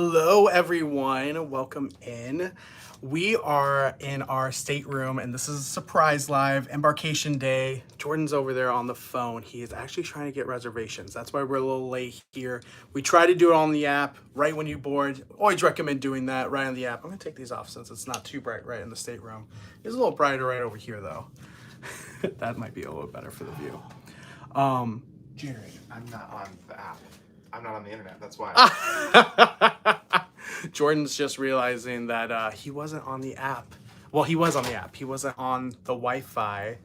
Hello, everyone. Welcome in. We are in our stateroom, and this is a surprise live embarkation day. Jordan's over there on the phone. He is actually trying to get reservations. That's why we're a little late here. We try to do it on the app right when you board. Always recommend doing that right on the app. I'm gonna take these off since it's not too bright right in the stateroom. It's a little brighter right over here, though. That might be a little better for the view. Jared, I'm not on the app. I'm not on the internet. That's why. Jordan's just realizing that he wasn't on the app. Well, he was on the app. He wasn't on the Wi-Fi.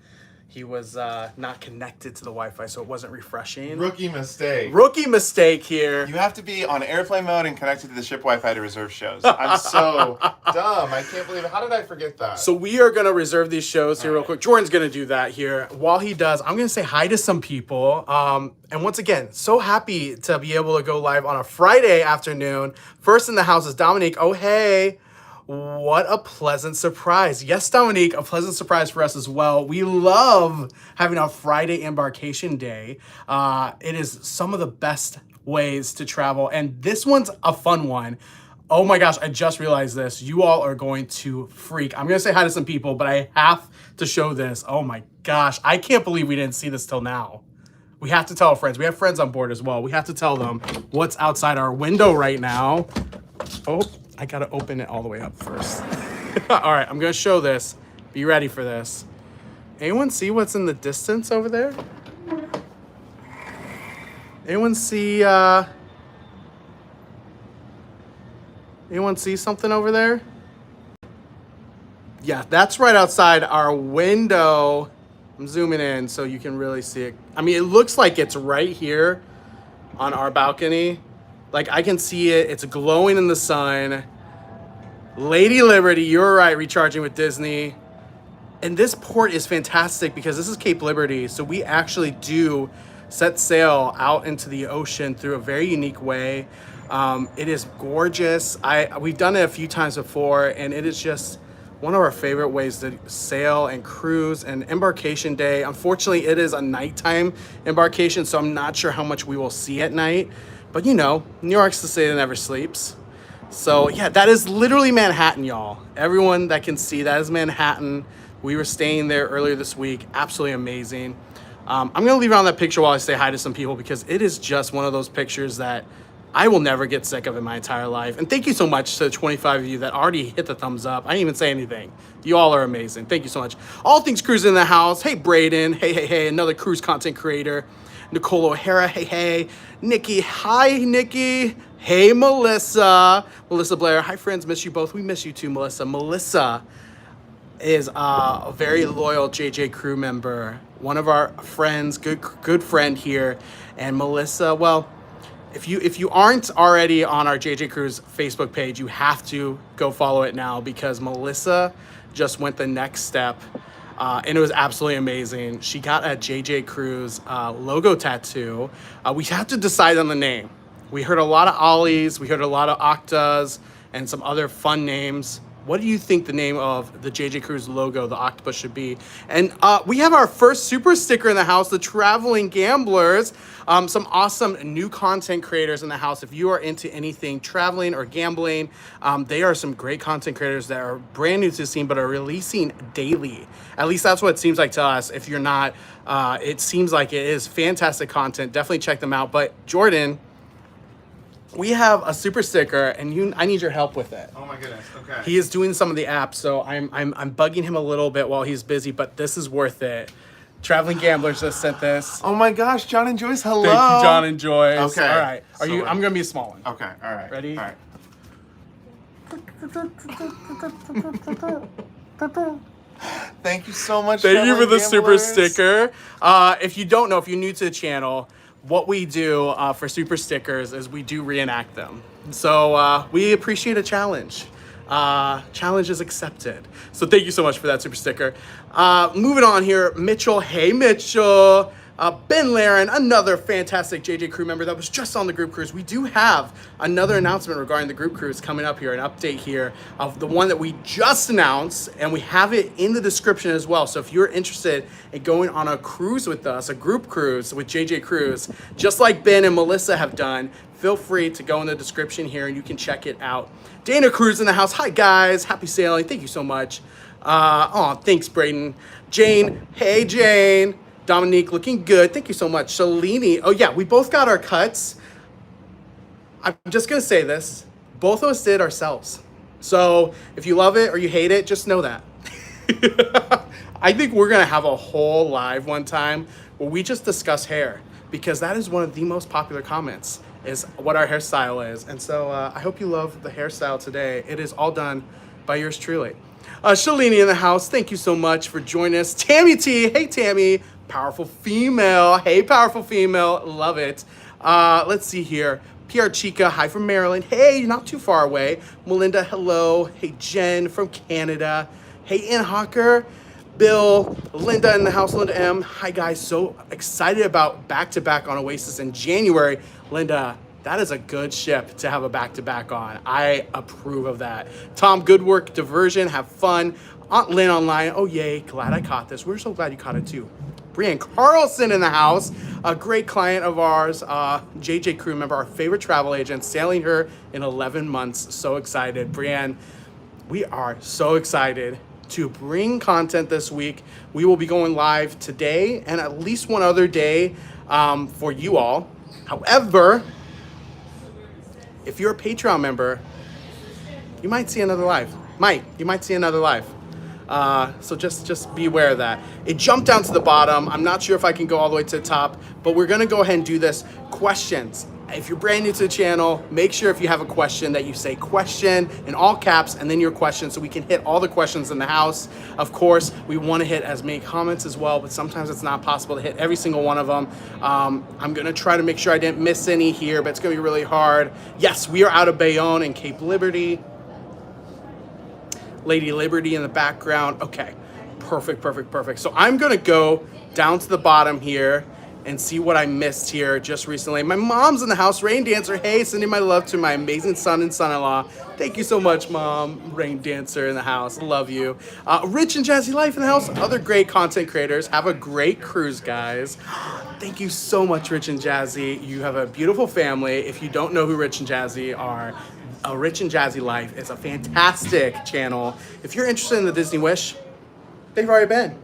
He was not connected to the Wi-Fi, so it wasn't refreshing. Rookie mistake. Rookie mistake here. You have to be on airplane mode and connected to the ship Wi-Fi to reserve shows. I'm so dumb. I can't believe it. How did I forget that? So we are going to reserve these shows here real quick. Jordan's going to do that here. While he does, I'm going to say hi to some people. And once again, so happy to be able to go live on a Friday afternoon. First in the house is Dominique. Oh, hey. What a pleasant surprise. Yes, Dominique, a pleasant surprise for us as well. We love having a Friday embarkation day. It is some of the best ways to travel. And this one's a fun one. Oh my gosh, I just realized this. You all are going to freak. I'm going to say hi to some people, but I have to show this. Oh my gosh, I can't believe we didn't see this till now. We have to tell our friends. We have friends on board as well. We have to tell them what's outside our window right now. Oh, I got to open it all the way up first. All right, I'm going to show this. Be ready for this. Anyone see what's in the distance over there? Anyone see... Anyone see something over there? Yeah, that's right outside our window. I'm zooming in so you can really see it. I mean, it looks like it's right here on our balcony. Like, I can see it. It's glowing in the sun. Lady Liberty, you're right, recharging with Disney. And this port is fantastic because this is Cape Liberty. So we actually do set sail out into the ocean through a very unique way. It is gorgeous. We've done it a few times before, and it is just one of our favorite ways to sail and cruise. And embarkation day, unfortunately, it is a nighttime embarkation, so I'm not sure how much we will see at night. But you know, New York's the city that never sleeps. So yeah, that is literally Manhattan, y'all. Everyone that can see, that is Manhattan. We were staying there earlier this week. Absolutely amazing. I'm gonna leave it on that picture while I say hi to some people because it is just one of those pictures that I will never get sick of in my entire life. And thank you so much to the 25 of you that already hit the thumbs up. I didn't even say anything. You all are amazing. Thank you so much. All Things Cruise in the house. Hey, Braden. Hey, another cruise content creator. Nicole O'Hara. Hey. Nikki. Hi, Nikki. Hey, Melissa. Melissa Blair. Hi, friends. Miss you both. We miss you too, Melissa. Melissa is a very loyal JJ crew member. One of our friends, good friend here. And Melissa, well, if you aren't already on our JJ Cruise Facebook page, you have to go follow it now because Melissa just went the next step, and it was absolutely amazing. She got a JJ Cruise logo tattoo. We had to decide on the name. We heard a lot of Ollies, we heard a lot of Octas, and some other fun names. What do you think the name of the JJ Cruise logo, the octopus, should be? And we have our first super sticker in the house, the Traveling Gamblers. Some awesome new content creators in the house. If you are into anything traveling or gambling, they are some great content creators that are brand new to the scene but are releasing daily. At least that's what it seems like to us. If you're not, it seems like it is fantastic content. Definitely check them out. But Jordan, we have a super sticker, and I need your help with it. Oh my goodness. Okay. He is doing some of the apps, so I'm bugging him a little bit while he's busy, but this is worth it. Traveling Gamblers just sent this. Oh my gosh, John and Joyce, hello. Thank you, John and Joyce. Okay. All right. So I'm gonna be a small one. Okay. All right. Ready? All right. Thank you so much. Thank you for the Traveling super Gamblers. sticker. If you don't know, if you're new to the channel, what we do for super stickers is we do reenact them. So we appreciate a challenge. Challenge is accepted. So thank you so much for that super sticker. Moving on here, Mitchell. Hey, Mitchell. Ben Laren, another fantastic JJ crew member that was just on the group cruise. We do have another announcement regarding the group cruise coming up here, an update here of the one that we just announced, and we have it in the description as well. So if you're interested in going on a cruise with us, a group cruise with JJ Cruise, just like Ben and Melissa have done, feel free to go in the description here and you can check it out. Dana Cruz in the house. Hi guys, happy sailing. Thank you so much. Oh, thanks Braden. Jane, hey Jane. Dominique, looking good. Thank you so much. Shalini, oh yeah, we both got our cuts. I'm just gonna say this. Both of us did ourselves. So if you love it or you hate it, just know that. I think we're gonna have a whole live one time where we just discuss hair, because that is one of the most popular comments, is what our hairstyle is. And so I hope you love the hairstyle today. It is all done by yours truly. Shalini in the house, thank you so much for joining us. Tammy T, hey Tammy, powerful female. Hey, powerful female, love it. Let's see here. PR Chica, hi from Maryland. Hey, not too far away. Melinda, hello. Hey, Jen from Canada. Hey, Ian Hawker. Bill, Linda in the house, Linda M. Hi, guys. So excited about back-to-back on Oasis in January. Linda, that is a good ship to have a back-to-back on. I approve of that. Tom, good work, diversion, have fun. Aunt Lynn online. Oh, yay. Glad I caught this. We're so glad you caught it, too. Brian Carlson in the house, a great client of ours, JJ crew member, our favorite travel agent, sailing her in 11 months. So excited. Brian, we are so excited to bring content this week. We will be going live today and at least one other day for you all. However, if you're a Patreon member, you might see another live. You might see another live. So just be aware of that. It jumped down to the bottom. I'm not sure if I can go all the way to the top, but we're gonna go ahead and do this. Questions. If you're brand new to the channel, make sure if you have a question that you say question in all caps and then your question, so we can hit all the questions in the house. Of course, we want to hit as many comments as well, but sometimes it's not possible to hit every single one of them. I'm gonna try to make sure I didn't miss any here, but it's gonna be really hard. Yes, we are out of Bayonne and Cape Liberty. Lady Liberty in the background. Okay, perfect. So I'm gonna go down to the bottom here and see what I missed here just recently. My mom's in the house, Rain Dancer. Hey, sending my love to my amazing son and son-in-law. Thank you so much, Mom. Rain Dancer in the house, love you. Rich and Jazzy Life in the house, other great content creators. Have a great cruise, guys. Thank you so much, Rich and Jazzy. You have a beautiful family. If you don't know who Rich and Jazzy are, Rich and Jazzy Life is a fantastic channel. If you're interested in the Disney Wish, they've already been.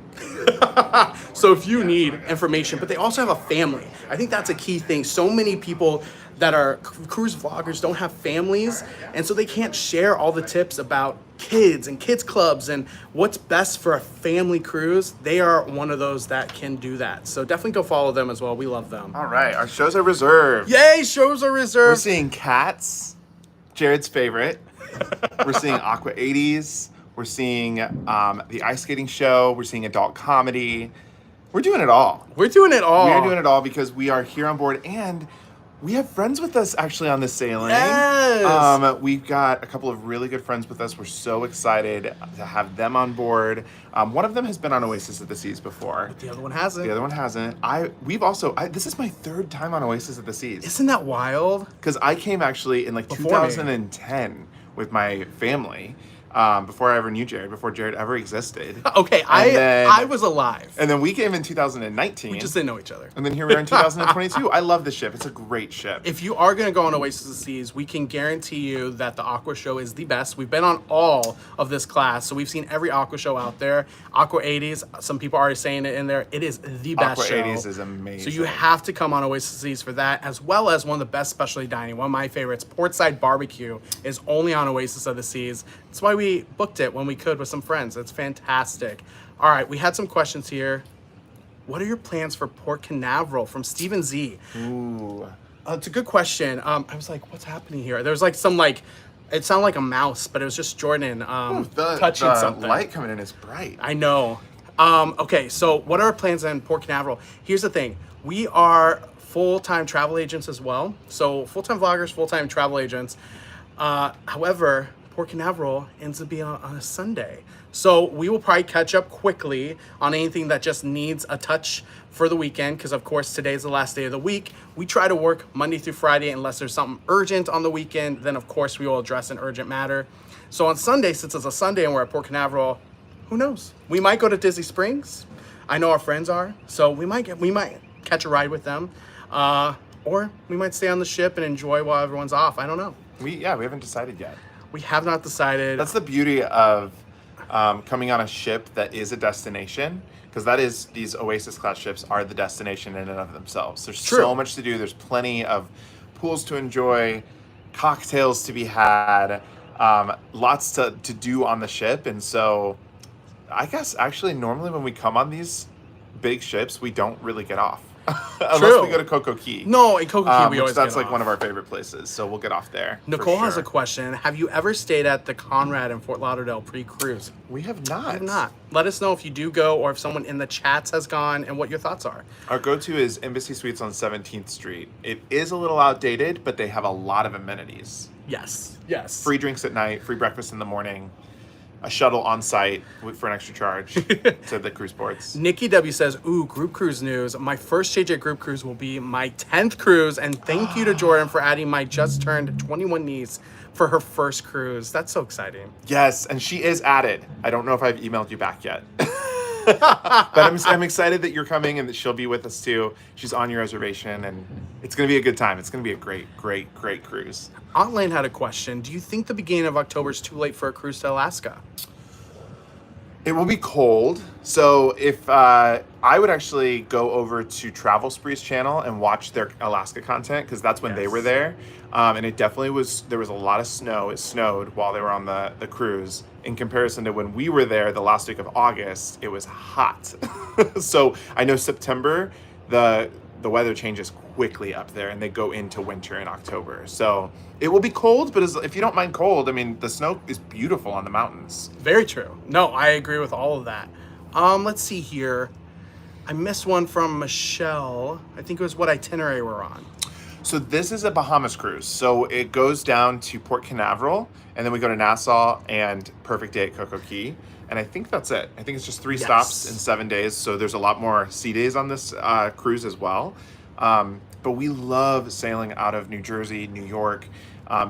So if you need information, but they also have a family. I think that's a key thing. So many people that are cruise vloggers don't have families, and so they can't share all the tips about kids and kids clubs and what's best for a family cruise. They are one of those that can do that. So definitely go follow them as well. We love them. All right, our shows are reserved. Yay, shows are reserved. We're seeing Cats, Jared's favorite. We're seeing Aqua 80s. We're seeing the ice skating show. We're seeing adult comedy. We're doing it all. We're doing it all. We are doing it all because we are here on board, and we have friends with us actually on this sailing. Yes. We've got a couple of really good friends with us. We're so excited to have them on board. One of them has been on Oasis at the Seas before. But the other one hasn't. The other one hasn't. This is my third time on Oasis at the Seas. Isn't that wild? Because I came actually in like Before 2010 with my family. Before I ever knew Jared, before Jared ever existed. Okay, I was alive. And then we came in 2019. We just didn't know each other. And then here we are in 2022. I love the ship. It's a great ship. If you are going to go on Oasis of the Seas, we can guarantee you that the Aqua Show is the best. We've been on all of this class, so we've seen every Aqua Show out there. Aqua 80s, some people are already saying it in there. It is the best show. Aqua 80s is amazing. So you have to come on Oasis of the Seas for that, as well as one of the best specialty dining. One of my favorites, Portside Barbecue, is only on Oasis of the Seas. That's why we booked it when we could with some friends. It's fantastic. All right, we had some questions here. What are your plans for Port Canaveral from Stephen Z? Ooh. It's a good question. I was like, what's happening here? There's like some it sounded like a mouse, but it was just Jordan touching something. The light coming in is bright. I know. Okay, so what are our plans in Port Canaveral? Here's the thing. We are full-time travel agents as well. So full-time vloggers, full-time travel agents. However, Port Canaveral ends up being on a Sunday. So we will probably catch up quickly on anything that just needs a touch for the weekend, because of course today's the last day of the week. We try to work Monday through Friday unless there's something urgent on the weekend, then of course we will address an urgent matter. So on Sunday, since it's a Sunday and we're at Port Canaveral, who knows? We might go to Disney Springs. I know our friends are, so we might catch a ride with them. Or we might stay on the ship and enjoy while everyone's off. I don't know. We haven't decided yet. We have not decided. That's the beauty of coming on a ship that is a destination, because these Oasis class ships are the destination in and of themselves. There's so much to do. There's plenty of pools to enjoy, cocktails to be had, lots to do on the ship. And so I guess actually normally when we come on these big ships, we don't really get off. Unless we go to Coco Key. No, in Coco Key we always that's get like off. one of our favorite places, so we'll get off there. Nicole has a question. Have you ever stayed at the Conrad in Fort Lauderdale pre-cruise? We have not. We have not. Let us know if you do go or if someone in the chats has gone and what your thoughts are. Our go-to is Embassy Suites on 17th Street. It is a little outdated, but they have a lot of amenities. Yes. Yes. Free drinks at night, free breakfast in the morning, a shuttle on site for an extra charge to the cruise ports. Nikki W says, ooh, group cruise news. My first JJ group cruise will be my 10th cruise, and thank you to Jordan for adding my just turned 21 niece for her first cruise. That's so exciting. Yes, and she is added. I don't know if I've emailed you back yet. But I'm excited that you're coming and that she'll be with us too. She's on your reservation, and it's going to be a good time. It's going to be a great, great, great cruise. Aunt Lane had a question. Do you think the beginning of October is too late for a cruise to Alaska? It will be cold. So if I would actually go over to Travel Spree's channel and watch their Alaska content, because that's when they were there. And it definitely was, there was a lot of snow. It snowed while they were on the cruise. In comparison to when we were there the last week of August, it was hot. So I know September, the weather changes quickly up there and they go into winter in October. So it will be cold, but if you don't mind cold, I mean, the snow is beautiful on the mountains. Very true. No, I agree with all of that. Let's see here. I missed one from Michelle. I think it was what itinerary we're on. So this is a Bahamas cruise. So it goes down to Port Canaveral, and then we go to Nassau and Perfect Day at Coco Key. And I think that's it. I think it's just 3 stops in 7 days. So there's a lot more sea days on this cruise as well. But we love sailing out of New Jersey, New York.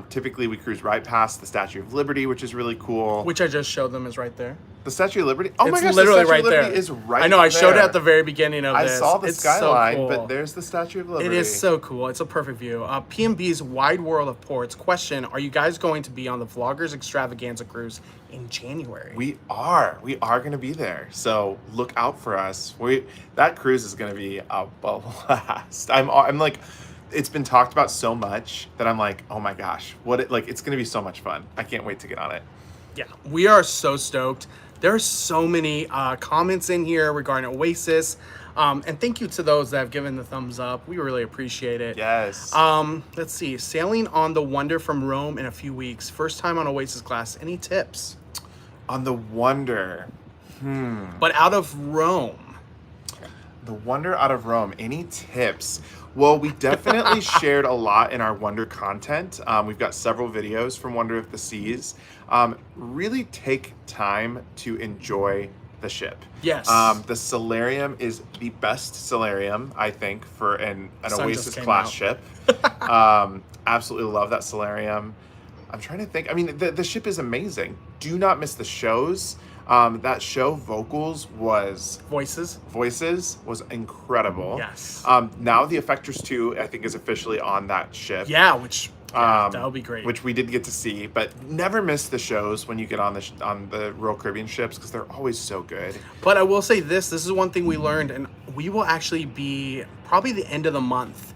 Typically we cruise right past the Statue of Liberty, which is really cool. Which I just showed them is right there. The Statue of Liberty? Oh my gosh, literally the Statue right of Liberty there. is right I know, I showed it there. at the very beginning of this. I saw the it's skyline, so cool. but there's the Statue of Liberty. It is so cool. It's a perfect view. P&B's Wide World of Ports. Question, are you guys going to be on the Vloggers Extravaganza cruise in January? We are going to be there. So look out for us. That cruise is going to be a blast. I'm like, it's been talked about so much that I'm like, oh my gosh, it's going to be so much fun. I can't wait to get on it. Yeah, we are so stoked. There are so many comments in here regarding Oasis. And thank you to those that have given the thumbs up. We really appreciate it. Yes. Let's see. Sailing on the Wonder from Rome in a few weeks. First time on Oasis class. Any tips? On the Wonder. But out of Rome. The Wonder out of Rome. Any tips? Well, we definitely shared a lot in our Wonder content. We've got several videos from Wonder of the Seas. Really take time to enjoy the ship. Yes. The Solarium is the best Solarium, I think, for an Oasis class ship. Absolutely love that Solarium. I'm trying to think. I mean, the ship is amazing. Do not miss the shows. That show, Voices was incredible. Yes. Now the Effectors 2, I think, is officially on that ship. Yeah, that would be great. Which we did get to see, but never miss the shows when you get on the Royal Caribbean ships, because they're always so good. But I will say this is one thing we learned, and we will actually be, probably the end of the month,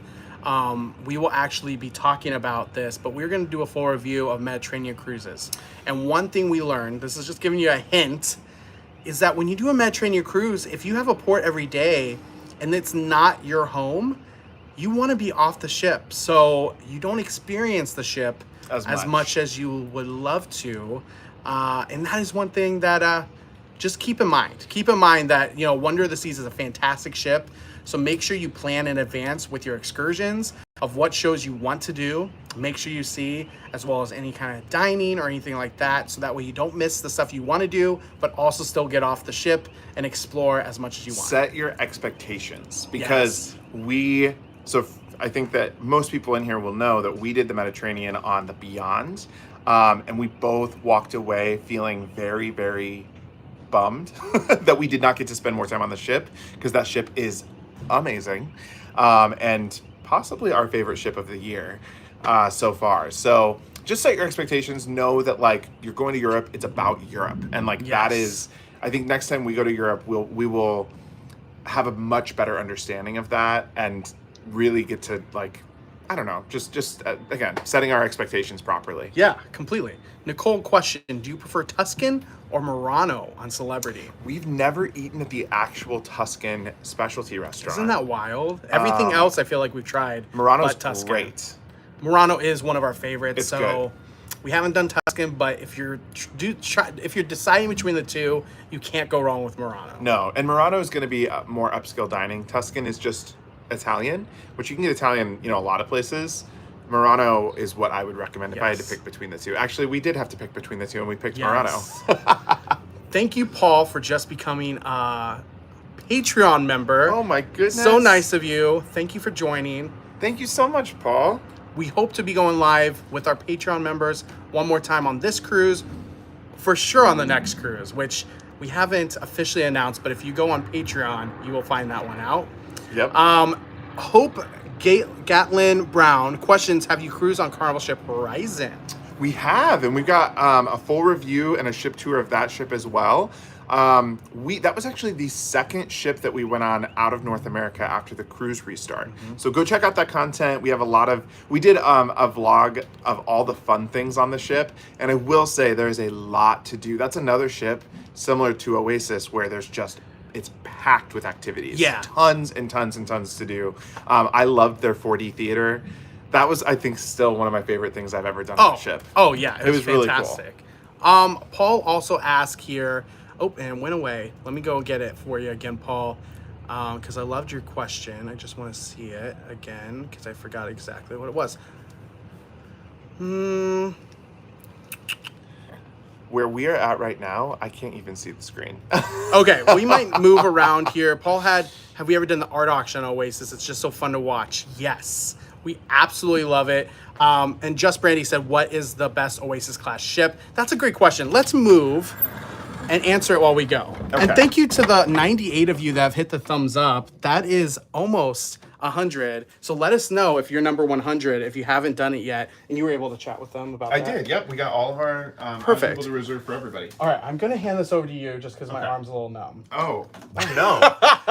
we will actually be talking about this, but we're going to do a full review of Mediterranean cruises. And one thing we learned, this is just giving you a hint, is that when you do a Mediterranean cruise, if you have a port every day and it's not your home, you want to be off the ship. So you don't experience the ship as much as you would love to. And that is one thing that just keep in mind. Keep in mind that, Wonder of the Seas is a fantastic ship. So make sure you plan in advance with your excursions of what shows you want to do. Make sure you see, as well as any kind of dining or anything like that. So that way you don't miss the stuff you want to do, but also still get off the ship and explore as much as you want. Set your expectations, because I think that most people in here will know that we did the Mediterranean on the Beyond. And we both walked away feeling very, very bummed that we did not get to spend more time on the ship, because that ship is amazing. And possibly our favorite ship of the year so far. So just set your expectations. Know that like you're going to Europe, it's about Europe, and like that is. I think next time we go to Europe, we will have a much better understanding of that and really get to like, I don't know, just again, setting our expectations properly. Yeah, completely. Nicole, question, do you prefer Tuscan or Murano on Celebrity? We've never eaten at the actual Tuscan specialty restaurant. Isn't that wild? Everything else I feel like we've tried. Murano's but Tuscan. great. Murano is one of our favorites. It's so good. we haven't done Tuscan, but if you're deciding between the two, you can't go wrong with Murano. No, and Murano is going to be more upscale dining. Tuscan is just Italian, which you can get Italian, a lot of places. Murano is what I would recommend if I had to pick between the two. Actually, we did have to pick between the two, and we picked Murano. Thank you, Paul, for just becoming a Patreon member. Oh my goodness. So nice of you. Thank you for joining. Thank you so much, Paul. We hope to be going live with our Patreon members one more time on this cruise, for sure on the next cruise, which we haven't officially announced, but if you go on Patreon, you will find that one out. Yep. Hope Gatlin Brown questions, have you cruised on Carnival ship Horizon? We have, and we've got a full review and a ship tour of that ship as well. That was actually the second ship that we went on out of North America after the cruise restart. So go check out that content. We have we did a vlog of all the fun things on the ship, and I will say there's a lot to do. That's another ship similar to Oasis where it's packed with activities. Yeah. Tons and tons and tons to do. I loved their 4D theater. That was, I think, still one of my favorite things I've ever done on the ship. Oh yeah, it was fantastic. Really cool. Paul also asked here, and it went away. Let me go get it for you again, Paul, because I loved your question. I just want to see it again because I forgot exactly what it was. Where we are at right now, I can't even see the screen. Okay, we might move around here. Paul have we ever done the art auction on Oasis? It's just so fun to watch. Yes, we absolutely love it. And Just Brandy said, what is the best Oasis class ship? That's a great question. Let's move and answer it while we go. Okay. And thank you to the 98 of you that have hit the thumbs up. That is almost 100. So let us know if you're number 100, if you haven't done it yet, and you were able to chat with them about that. I did, yep. We got all of our Perfect. able to reserve for everybody. All right, I'm going to hand this over to you just because my arm's a little numb. Oh no.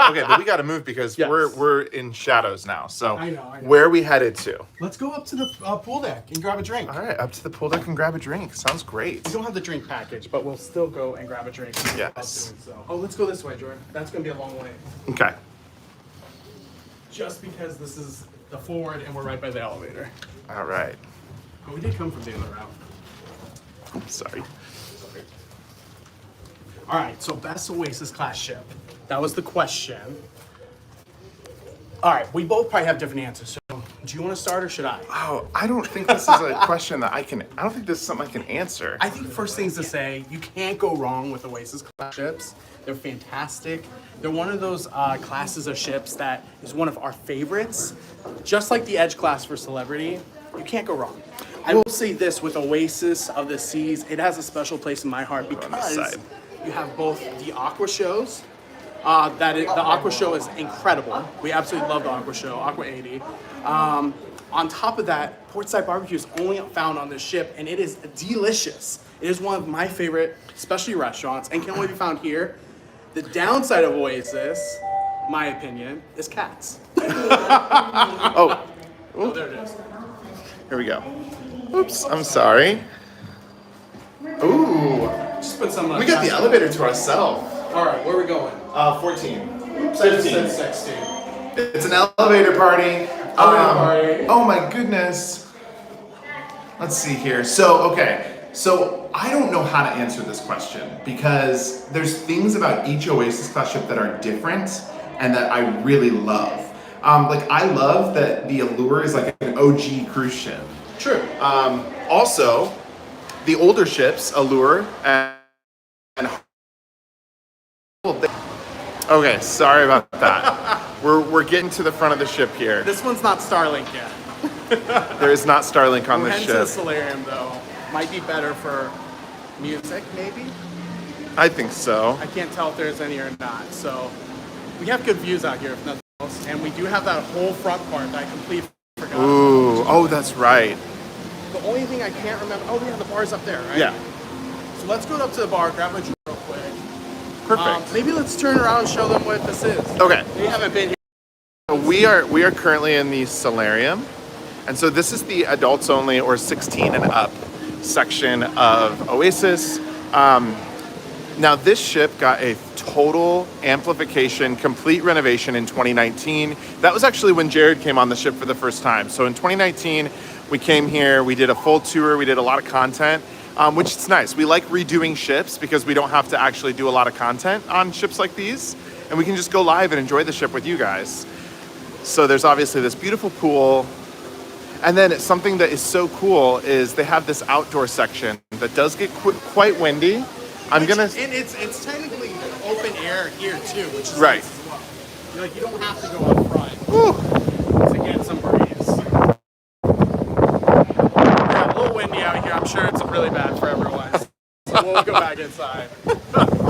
Okay, but we got to move because we're in shadows now. So I know. Where are we headed to? Let's go up to the pool deck and grab a drink. All right, up to the pool deck and grab a drink. Sounds great. We don't have the drink package, but we'll still go and grab a drink. Yes. Oh, let's go this way, Jordan. That's going to be a long way. Okay. Just because this is the forward and we're right by the elevator. All right. But we did come from the other route. Sorry. All right, so best Oasis class ship. That was the question. All right, we both probably have different answers. So do you want to start or should I? Oh, I don't think this is a question that I don't think this is something I can answer. I think first things to say, you can't go wrong with Oasis class ships. They're fantastic. They're one of those classes of ships that is one of our favorites. Just like the Edge class for Celebrity, you can't go wrong. I will say this with Oasis of the Seas, it has a special place in my heart because you have both the Aqua shows. The Aqua show is incredible. We absolutely love the Aqua show, Aqua 80. On top of that, Portside Barbecue is only found on this ship, and it is delicious. It is one of my favorite specialty restaurants, and can only be found here. The downside of Oasis, my opinion, is cats. Oh, there it is. Here we go. Oops, I'm sorry. Ooh, Just put some. we got the elevator to ourselves. All right, where are we going? 14. Oops, I just said 16. It's an elevator party. Party. Oh my goodness. Let's see here. So I don't know how to answer this question because there's things about each Oasis class ship that are different and that I really love. I love that the Allure is like an OG cruise ship. True. Also, the older ships, Allure and okay, sorry about that. We're getting to the front of the ship here. This one's not Starlink yet. There is not Starlink on this Hence ship. the Solarium, though. Might be better for music, maybe? I think so. I can't tell if there's any or not. So we have good views out here, if nothing and we do have that whole front part that I completely forgot. Ooh, oh, that's right. The only thing I can't remember. Oh, yeah, the bar's up there, right? Yeah. So let's go up to the bar, grab a drink real quick. Perfect. Maybe let's turn around and show them what this is. Okay. They haven't been here. We are currently in the solarium, and so this is the adults only or 16 and up section of Oasis. Now this ship got a total amplification, complete renovation in 2019. That was actually when Jared came on the ship for the first time. So in 2019, we came here, we did a full tour, we did a lot of content, which is nice. We like redoing ships because we don't have to actually do a lot of content on ships like these, and we can just go live and enjoy the ship with you guys. So there's obviously this beautiful pool. And then something that is so cool is they have this outdoor section that does get quite windy. And it's technically open air here too, which is right. Nice as well. You don't have to go up front to get some breeze. Yeah, a little windy out here. I'm sure it's really bad for everyone. So we'll go back inside.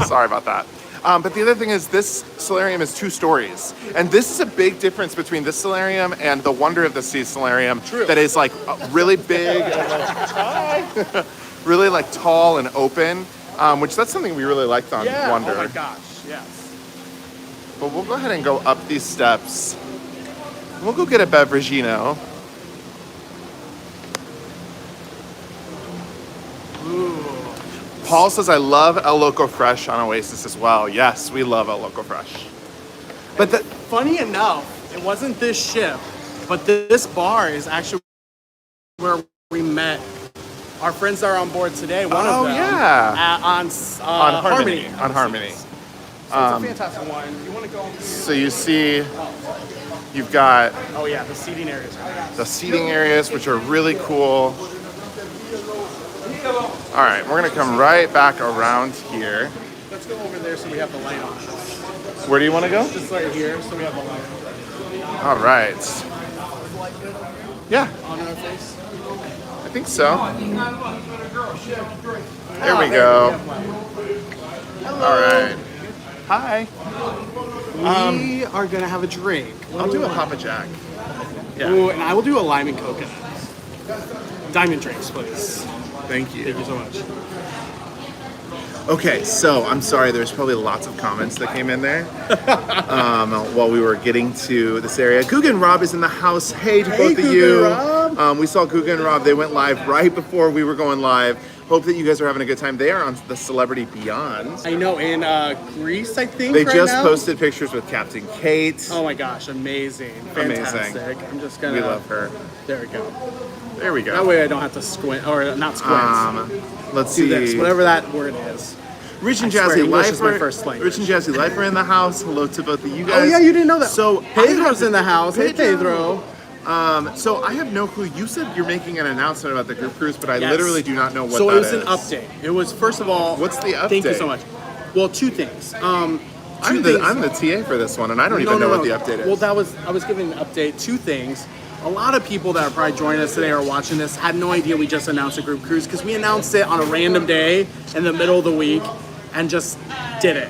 Sorry about that. But the other thing is this solarium is 2 stories. And this is a big difference between this solarium and the Wonder of the Sea solarium. True. That is like really big, and really like tall and open, which that's something we really liked on Wonder. Oh my gosh, yes. But we'll go ahead and go up these steps. We'll go get a beveragino. Ooh. Paul says, I love El Loco Fresh on Oasis as well. Yes, we love El Loco Fresh. But funny enough, it wasn't this ship, but this bar is actually where we met our friends that are on board today. One of them. Yeah. On Harmony. On Harmony. So it's a fantastic one. You want to go? So you see, you've got Oh yeah, the seating areas. the seating areas, which are really cool. All right, we're gonna come right back around here. Let's go over there so we have the light on us. Where do you want to go? Just right here so we have the light All right. Yeah, on our face. I think so. There we go. Hello. All right. Hi. We are gonna have a drink. I'll do a Papa Jack. Yeah. Ooh, and I will do a lime and coconut. Diamond drinks, please. Thank you. Thank you so much. Okay, so I'm sorry, there's probably lots of comments that came in there while we were getting to this area. Guga and Rob is in the house. Hey to both of you. We saw Guga and Rob. They went live right before we were going live. Hope that you guys are having a good time. They are on the Celebrity Beyond. I know, in Greece, I think. They right just now? posted pictures with Captain Kate. Oh my gosh, amazing. Fantastic. Amazing. I'm just gonna. We love her. There we go. There we go. That way I don't have to squint, or not squint. Let's do see. this, whatever that word is. Rich and I swear, Jazzy English is my Life. first language. Rich and Jazzy Life are in the house. Hello to both of you guys. Oh yeah, you didn't know that. So Pedro's in the house. Hey Pedro. So I have no clue. You said you're making an announcement about the group cruise, but I Yes. literally do not know what So that it was is. an update. It was, first of all. What's the Thank you update? so much. Well, 2 things. I'm the TA for this one, and I don't even know what the update is. Well, I was giving an update. 2 things. A lot of people that are probably joining us today or watching this had no idea we just announced a group cruise because we announced it on a random day in the middle of the week and just did it.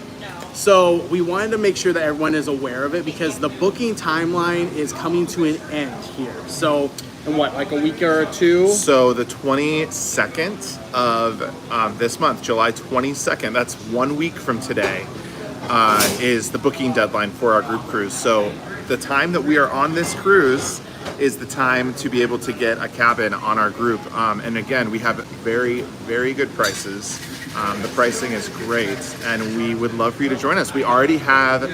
So we wanted to make sure that everyone is aware of it because the booking timeline is coming to an end here. So in what, like a week or 2? So the 22nd of this month, July 22nd, that's 1 week from today, is the booking deadline for our group cruise. So the time that we are on this cruise is the time to be able to get a cabin on our group. And again, we have very, very good prices. The pricing is great, and we would love for you to join us. We already have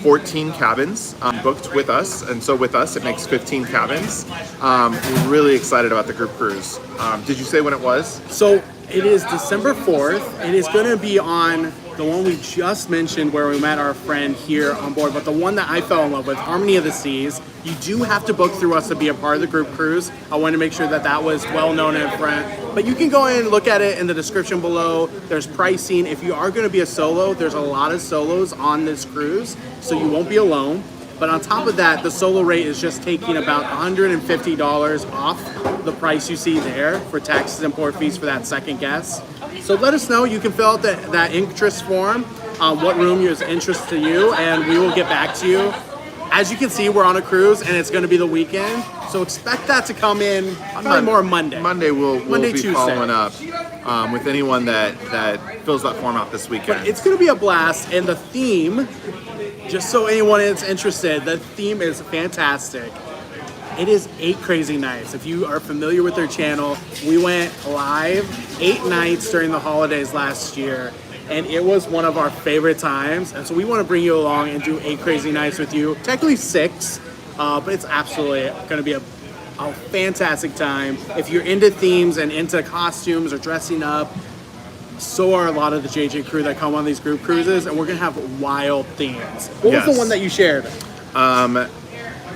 14 cabins booked with us, and so with us, it makes 15 cabins. We're really excited about the group cruise. Did you say when it was? So it is December 4th. It is going to be on the one we just mentioned where we met our friend here on board, but the one that I fell in love with, Harmony of the Seas. You do have to book through us to be a part of the group cruise. I wanted to make sure that that was well known in front. But you can go in and look at it in the description below. There's pricing. If you are going to be a solo, there's a lot of solos on this cruise, so you won't be alone. But on top of that, the solo rate is just taking about $150 off the price you see there for taxes and port fees for that second guest. So let us know. You can fill out that interest form, what room is interest to you, and we will get back to you as you can see, we're on a cruise, and it's going to be the weekend. So expect that to come in probably more Monday. Monday we'll be Tuesday. following up with anyone that fills that form out this weekend. But it's going to be a blast, and the theme, just so anyone is interested, the theme is fantastic. It is 8 crazy nights. If you are familiar with their channel, we went live 8 nights during the holidays last year, and it was one of our favorite times. And so we want to bring you along and do 8 crazy nights with you. Technically 6, but it's absolutely going to be a fantastic time. If you're into themes and into costumes or dressing up, so are a lot of the JJ crew that come on these group cruises, and we're going to have wild themes. What was the one that you shared?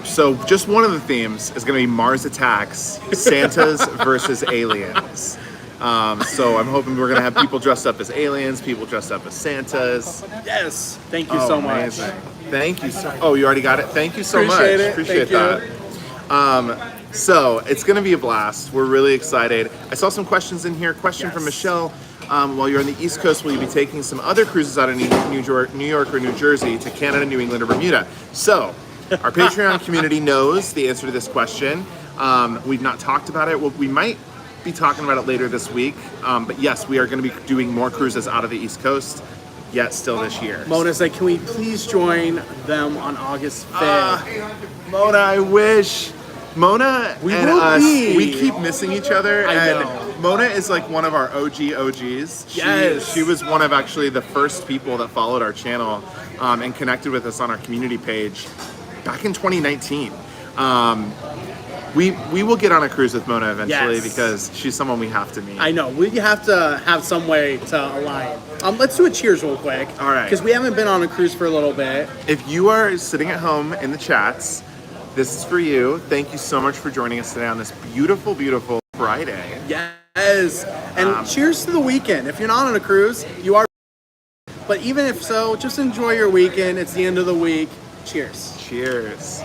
So just one of the themes is going to be Mars attacks, Santas versus aliens. So I'm hoping we're going to have people dressed up as aliens, people dressed up as Santas. Yes. Thank you so much. Thank you so. Oh, you already got it. Thank you so much. Appreciate that. So it's going to be a blast. We're really excited. I saw some questions in here. Question from Michelle. While you're on the East Coast, will you be taking some other cruises out of New York or New Jersey to Canada, New England, or Bermuda? So our Patreon community knows the answer to this question. We've not talked about it. Well, we might be talking about it later this week. But yes, we are going to be doing more cruises out of the East Coast yet still this year. Mona said, can we please join them on August 5th? Mona, I wish. Mona and us, we keep missing each other. I and know. Mona is like one of our OGs. Yes. She was one of actually the first people that followed our channel and connected with us on our community page back in 2019. We will get on a cruise with Mona eventually because she's someone we have to meet. I know. We have to have some way to align. Let's do a cheers real quick. All right. Because we haven't been on a cruise for a little bit. If you are sitting at home in the chats, this is for you. Thank you so much for joining us today on this beautiful, beautiful Friday. Yes. And cheers to the weekend. If you're not on a cruise, you are. But even if so, just enjoy your weekend. It's the end of the week. Cheers. Cheers.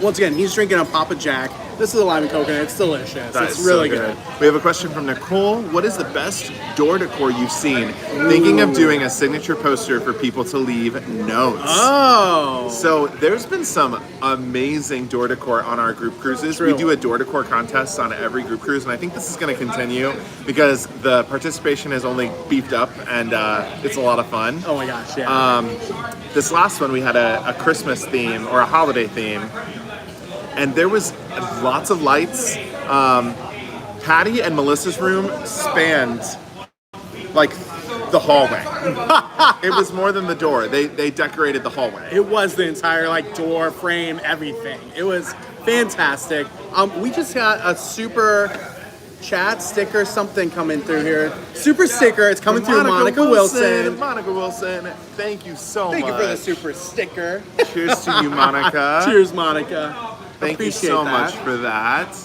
Once again, he's drinking a Papa Jack. This is a lime and coconut. It's delicious. It's really good. We have a question from Nicole. What is the best door decor you've seen? Thinking of doing a signature poster for people to leave notes. Oh. So there's been some amazing door decor on our group cruises. True. We do a door decor contest on every group cruise, and I think this is going to continue because the participation has only beefed up, and it's a lot of fun. Oh my gosh, yeah. This last one, we had a Christmas theme or a holiday theme. And there was lots of lights. Patty and Melissa's room spanned like the hallway. It was more than the door. They decorated the hallway. It was the entire like door frame, everything. It was fantastic. We just got a super chat sticker, something coming through here. Super sticker. It's coming through Monica Wilson. Monica Wilson, thank you so much. Thank you for the super sticker. Cheers to you, Monica. Cheers, Monica. Thank you so much for that.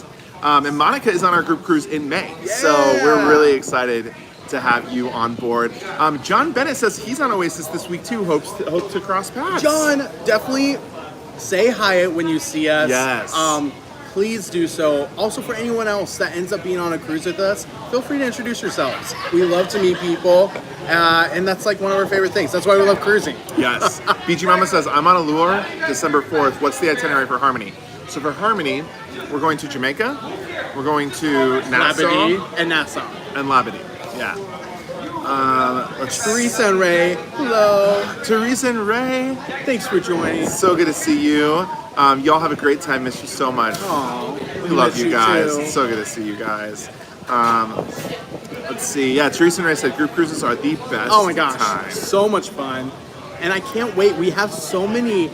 And Monica is on our group cruise in May. So we're really excited to have you on board. John Bennett says he's on Oasis this week too. Hopes to cross paths. John, definitely say hi when you see us. Yes. Please do so. Also, for anyone else that ends up being on a cruise with us, feel free to introduce yourselves. We love to meet people, and that's like one of our favorite things. That's why we love cruising. Yes. BG Mama says, I'm on Allure December 4th. What's the itinerary for Harmony? So for Harmony, we're going to Jamaica, we're going to Nassau. Labadee and Nassau. And Labadee, yeah. Teresa and Ray, hello. Teresa and Ray. Thanks for joining. So good to see you. Y'all have a great time. Miss you so much. Aww, we love you guys. Too. It's so good to see you guys. Let's see. Yeah, Teresa and Ray said group cruises are the best. Oh my gosh, time. So much fun. And I can't wait. We have so many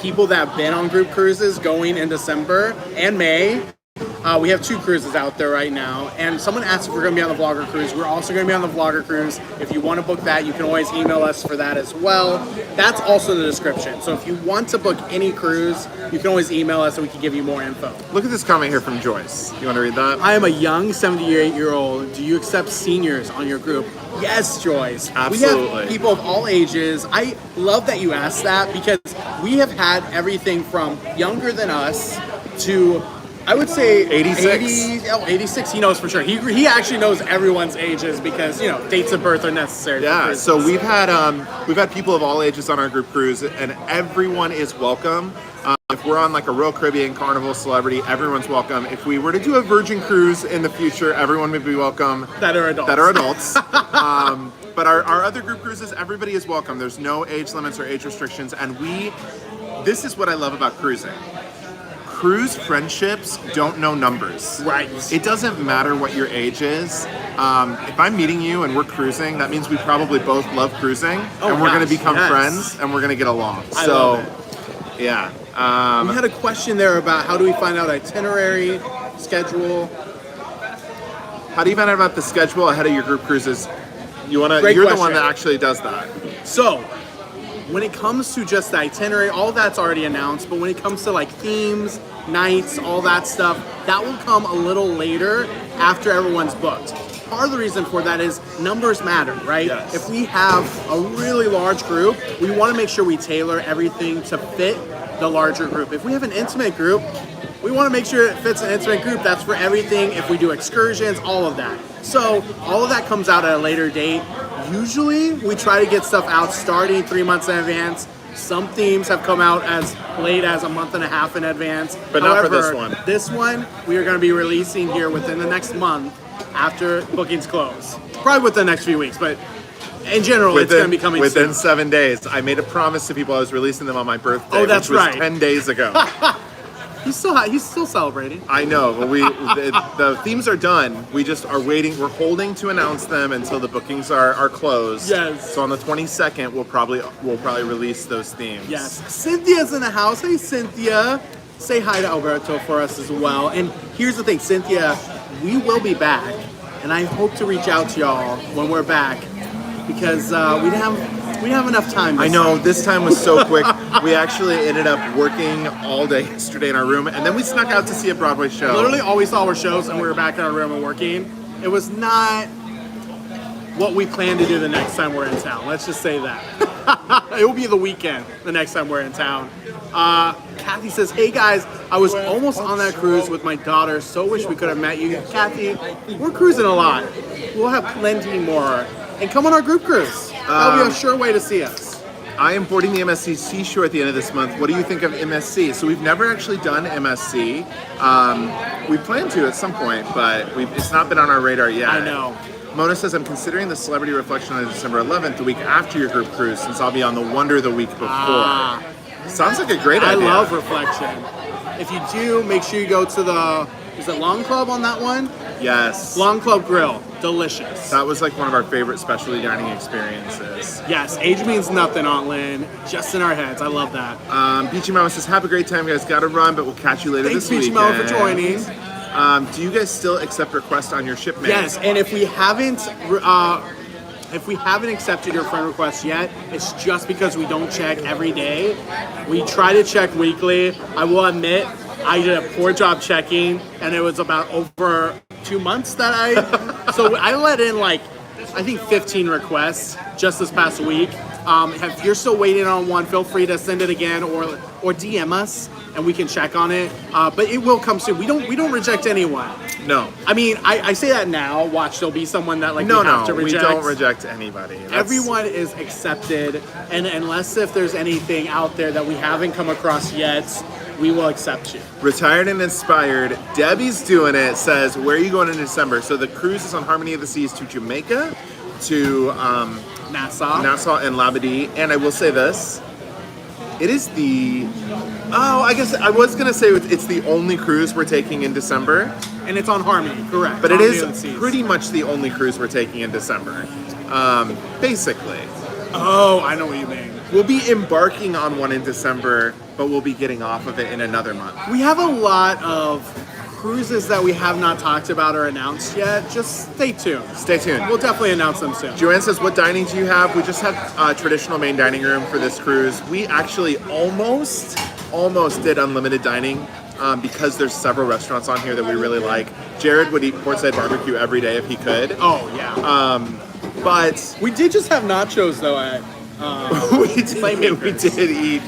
people that have been on group cruises going in December and May. We have 2 cruises out there right now, and someone asked if we're going to be on the Vlogger cruise. We're also going to be on the Vlogger cruise. If you want to book that, you can always email us for that as well. That's also in the description. So if you want to book any cruise, you can always email us and we can give you more info. Look at this comment here from Joyce. You want to read that? I am a young 78-year-old. Do you accept seniors on your group? Yes, Joyce. Absolutely. We have people of all ages. I love that you asked that because we have had everything from younger than us to I would say 86. 86 he knows for sure. He actually knows everyone's ages because, dates of birth are necessary. Yeah, so we've had people of all ages on our group cruise, and everyone is welcome. If we're on like a Royal Caribbean Carnival Celebrity, everyone's welcome. If we were to do a Virgin cruise in the future, everyone would be welcome. That are adults. But our other group cruises, everybody is welcome. There's no age limits or age restrictions, and this is what I love about cruising. Cruise friendships don't know numbers. Right. It doesn't matter what your age is. If I'm meeting you and we're cruising, that means we probably both love cruising, and we're going to become friends, and we're going to get along. I love it. Yeah. We had a question there about how do we find out itinerary, schedule. How do you find out about the schedule ahead of your group cruises? You're question. The one that actually does that. So, when it comes to just the itinerary, all that's already announced, but when it comes to like themes, nights, all that stuff, that will come a little later after everyone's booked. Part of the reason for that is numbers matter, right? Yes. If we have a really large group, we want to make sure we tailor everything to fit the larger group. If we have an intimate group, we want to make sure it fits an intimate group. That's for everything. If we do excursions, all of that. So all of that comes out at a later date. Usually we try to get stuff out starting 3 months in advance. Some themes have come out as late as a month and a half in advance. But not for this one. This one, we are going to be releasing here within the next month after bookings close. Probably within the next few weeks, but in general, it's going to be coming within soon. 7 days. I made a promise to people I was releasing them on my birthday. Oh, that's which was right. 10 days ago. He's still celebrating. I know, but the themes are done. We just are waiting. We're holding to announce them until the bookings are closed. Yes. So on the 22nd, we'll probably release those themes. Yes. Cynthia's in the house. Hey, Cynthia. Say hi to Alberto for us as well. And here's the thing, Cynthia, we will be back, and I hope to reach out to y'all when we're back because we didn't have enough time. I know, this time was so quick. We actually ended up working all day yesterday in our room, and then we snuck out to see a Broadway show. Literally all we saw were shows, and we were back in our room and working. It was not what we plan to do the next time we're in town. Let's just say that. It will be the weekend the next time we're in town. Kathy says, hey guys, I was almost on that cruise with my daughter. So wish we could have met you. Kathy, we're cruising a lot. We'll have plenty more. And come on our group cruise. That'll be a sure way to see us. I am boarding the MSC Seashore at the end of this month. What do you think of MSC? So we've never actually done MSC. We plan to at some point, but it's not been on our radar yet. I know. Mona says, I'm considering the Celebrity Reflection on December 11th, the week after your group cruise, since I'll be on the Wonder the week before. Sounds like a great idea. I love Reflection. If you do, make sure you go to is it Long Club on that one? Yes. Long Club Grill. Delicious. That was like one of our favorite specialty dining experiences. Yes, age means nothing, Aunt Lynn. Just in our heads. I love that. Beachy Mama says, have a great time, guys. Gotta run, but we'll catch you later Thanks, this Beachy weekend. Mama, for joining. Do you guys still accept requests on your shipmate? Yes, and if we haven't accepted your friend request yet, it's just because we don't check every day. We try to check weekly. I will admit, I did a poor job checking, and it was about over 2 months that so I let in I think 15 requests just this past week. If you're still waiting on one, feel free to send it again or DM us and we can check on it. But it will come soon. We don't reject anyone. No. I mean, I say that now. Watch, there'll be someone that we have to reject. We don't reject anybody. Everyone is accepted, and unless if there's anything out there that we haven't come across yet, we will accept you. Retired and inspired. Debbie's doing it. Says, where are you going in December? So the cruise is on Harmony of the Seas to Jamaica, to Nassau and Labadee. And I will say this. It is I guess I was going to say it's the only cruise we're taking in December. And it's on Harmony, correct. But Harmony it is pretty much the only cruise we're taking in December. Basically. Oh, I know what you mean. We'll be embarking on one in December, but we'll be getting off of it in another month. We have a lot of cruises that we have not talked about or announced yet. Just stay tuned. Stay tuned. We'll definitely announce them soon. Joanne says, what dining do you have? We just have a traditional main dining room for this cruise. We actually almost did unlimited dining because there's several restaurants on here that we really like. Jared would eat Portside Barbecue every day if he could. Oh, yeah. But we did just have nachos, though, at we did eat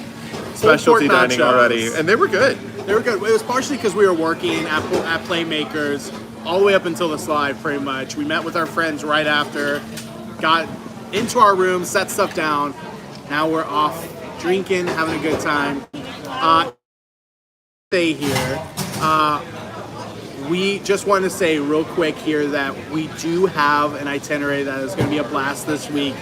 specialty dining already, and they were good. They were good. It was partially because we were working at Playmakers all the way up until the slide, pretty much. We met with our friends right after, got into our room, set stuff down. Now we're off drinking, having a good time. Stay here. We just want to say real quick here that we do have an itinerary that is going to be a blast this week.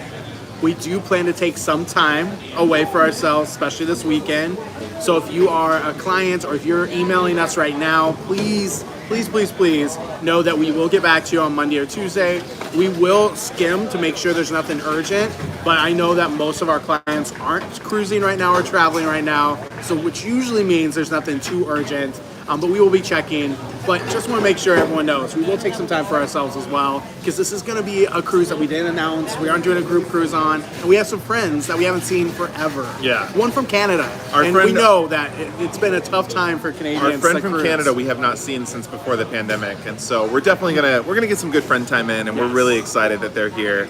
We do plan to take some time away for ourselves, especially this weekend. So if you are a client or if you're emailing us right now, please know that we will get back to you on Monday or Tuesday. We will skim to make sure there's nothing urgent, but I know that most of our clients aren't cruising right now or traveling right now, so which usually means there's nothing too urgent. But we will be checking. But just want to make sure everyone knows we will take some time for ourselves as well, because this is going to be a cruise that we didn't announce. We aren't doing a group cruise on, and we have some friends that we haven't seen forever. Yeah. One from Canada. We know that it's been a tough time for Canadians. Our friend from cruise. Canada we have not seen since before the pandemic, and so we're definitely gonna get some good friend time in, and we're really excited that they're here.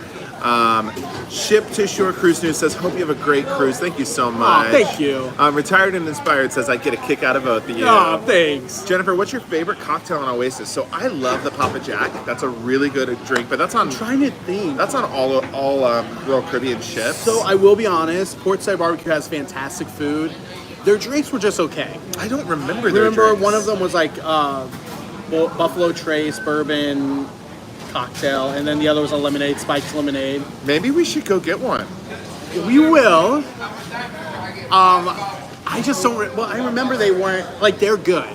Ship to Shore Cruise News says, hope you have a great cruise. Thank you so much. Oh, thank you. Retired and Inspired says, I get a kick out of both of you. Oh, thanks. Jennifer, what's your favorite cocktail on Oasis? So I love the Papa Jack. That's a really good drink, but that's on. I'm trying to think. That's on all Royal Caribbean ships. So I will be honest, Portside Barbecue has fantastic food. Their drinks were just okay. I don't remember their drinks. One of them was like Buffalo Trace bourbon cocktail, and then the other was a lemonade, spiked lemonade. Maybe we should go get one. We will. I just don't. I remember they weren't like they're good.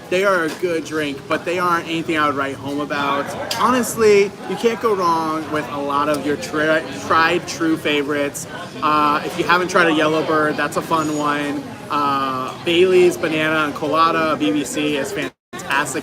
They are a good drink, but they aren't anything I would write home about. Honestly, you can't go wrong with a lot of your tried true favorites. If you haven't tried a Yellowbird, that's a fun one. Bailey's Banana and Colada BBC is fantastic.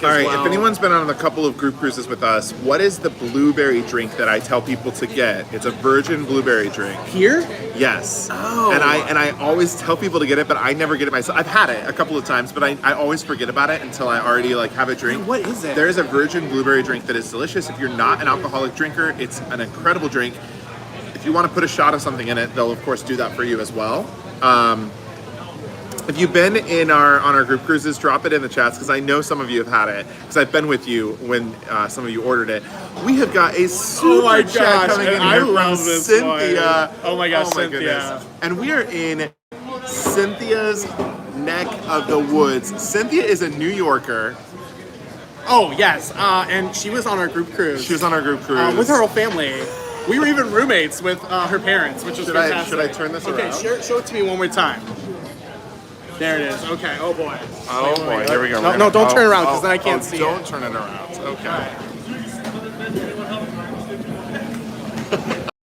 All right, if anyone's been on a couple of group cruises with us, what is the blueberry drink that I tell people to get? It's a virgin blueberry drink. Here? Yes. Oh. And I always tell people to get it, but I never get it myself. I've had it a couple of times, but I always forget about it until I already have a drink. What is it? There is a virgin blueberry drink that is delicious. If you're not an alcoholic drinker, it's an incredible drink. If you want to put a shot of something in it, they'll of course do that for you as well. If you've been on our group cruises, drop it in the chats, because I know some of you have had it, because I've been with you when some of you ordered it. We have got a super chat coming in here from Cynthia. One. Oh my gosh, Cynthia. Goodness. And we are in Cynthia's neck of the woods. Cynthia is a New Yorker. Oh yes, and she was on our group cruise. She was on our group cruise. With her whole family. We were even roommates with her parents, which was fantastic. Should I turn this around? Okay, show it to me one more time. There it is. Okay. Oh boy. Oh boy. Here we go. No, don't turn around, because then I can't see Don't it. turn it around. Okay.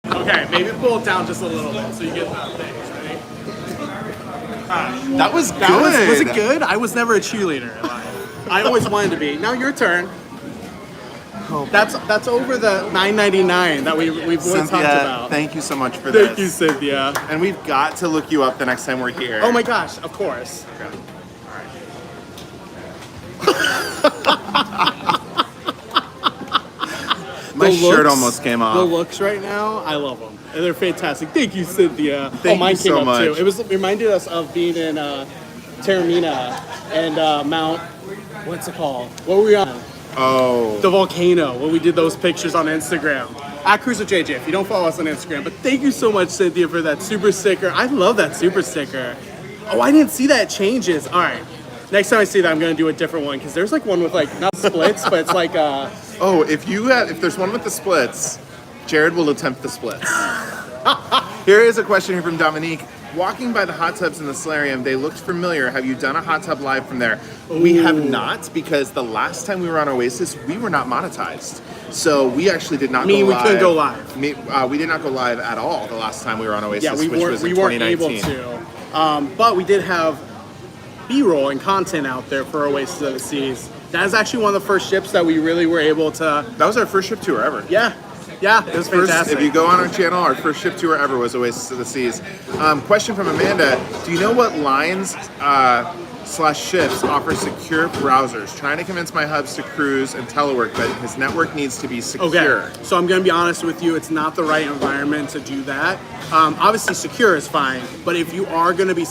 Okay. Maybe pull it down just a little bit so you get that thing. Ready? That was good. Was it good? I was never a cheerleader. I always wanted to be. Now your turn. That's over the $9.99 that we've talked about. Thank you so much for this. Thank you, Cynthia. And we've got to look you up the next time we're here. Oh my gosh, of course. Okay. My shirt almost came off. The looks right now, I love them. And they're fantastic. Thank you, Cynthia. Thank mine you so came up much. too. It reminded us of being in Taormina and Mount, what's it called? What were we on? Oh. The volcano, when we did those pictures on Instagram. At Cruise with JJ, if you don't follow us on Instagram. But thank you so much, Cynthia, for that super sticker. I love that super sticker. Oh, I didn't see that it changes. All right. Next time I see that, I'm going to do a different one, because there's one with not splits, but it's like Oh, if there's one with the splits, Jared will attempt the splits. Here is a question here from Dominique. Walking by the hot tubs in the solarium, they looked familiar. Have you done a hot tub live from there? Ooh. We have not, because the last time we were on Oasis, we were not monetized. So we actually did not go live. We couldn't go live. We did not go live at all the last time we were on Oasis, yeah, which was in 2019. Weren't able to. But we did have B-roll and content out there for Oasis of the Seas. That is actually one of the first ships that we really were able to... That was our first ship tour ever. Yeah, it was fantastic. If you go on our channel, our first ship tour ever was Oasis of the Seas. Question from Amanda. Do you know what lines /ships offer secure browsers? Trying to convince my hubs to cruise and telework, but his network needs to be secure. Okay, so I'm going to be honest with you. It's not the right environment to do that. Obviously, secure is fine, but if you are going to be...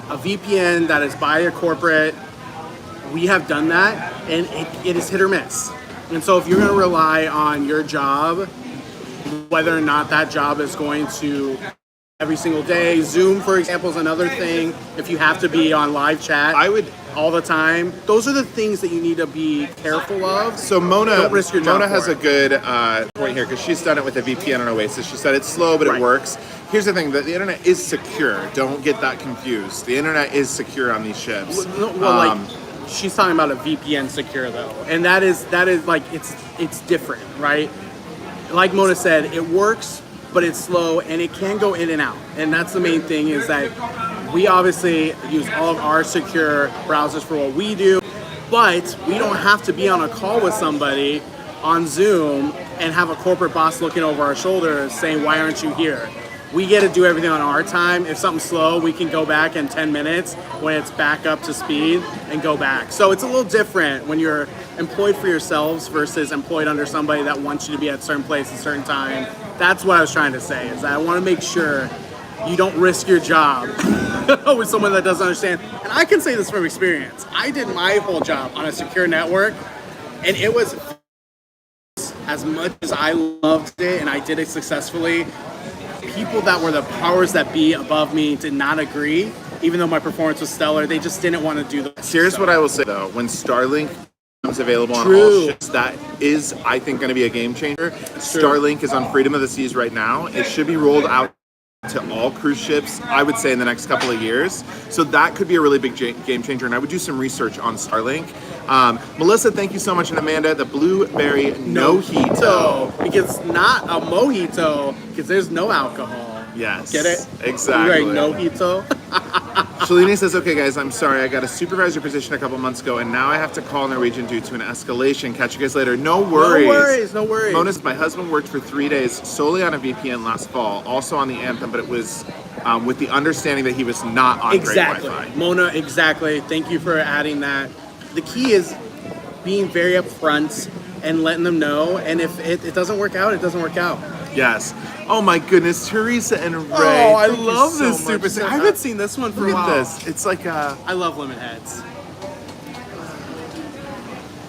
A VPN that is by a corporate, we have done that, and it is hit or miss. And so if you're going to rely on your job, whether or not that job is going to every single day, Zoom, for example, is another thing. If you have to be on live chat, I would all the time. Those are the things that you need to be careful of. So Mona, Don't risk your job Mona has for a good point here because she's done it with a VPN on Oasis. She said it's slow, but Right. it works. Here's the thing: the internet is secure. Don't get that confused. The internet is secure on these ships. Like she's talking about a VPN secure though, and that is like it's different, right? Like Mona said, it works, but it's slow and it can go in and out. And that's the main thing, is that we obviously use all of our secure browsers for what we do, but we don't have to be on a call with somebody on Zoom and have a corporate boss looking over our shoulders saying, why aren't you here? We get to do everything on our time. If something's slow, we can go back in 10 minutes when it's back up to speed and go back. So it's a little different when you're employed for yourselves versus employed under somebody that wants you to be at a certain place at a certain time. That's what I was trying to say, is that I want to make sure you don't risk your job with someone that doesn't understand. And I can say this from experience. I did my whole job on a secure network, and it was, as much as I loved it and I did it successfully, people that were the powers that be above me did not agree. Even though my performance was stellar, they just didn't want to do that. Here's what I will say though: when Starlink becomes available on all True. ships, that is, I think, going to be a game changer. Starlink is on Freedom of the Seas right now. It should be rolled out to all cruise ships, I would say, in the next couple of years. So that could be a really big game changer, and I would do some research on Starlink. Melissa, thank you so much, and Amanda, the blueberry mojito. Because not a mojito, because there's no alcohol. Yes. Get it? Exactly. Right, mojito. Shalini says, okay guys, I'm sorry, I got a supervisor position a couple months ago and now I have to call Norwegian due to an escalation. Catch you guys later. No worries. No worries. Mona says, my husband worked for 3 days solely on a VPN last fall, also on the Anthem, but it was with the understanding that he was not on great Wi-Fi. Mona, exactly. Thank you for adding that. The key is being very upfront and letting them know, and if it doesn't work out, it doesn't work out. Yes. Oh my goodness, Teresa and Ray. Oh, I thank you love so this much. super set. I haven't seen this one for Look a while. at this. It's like I love lemon heads.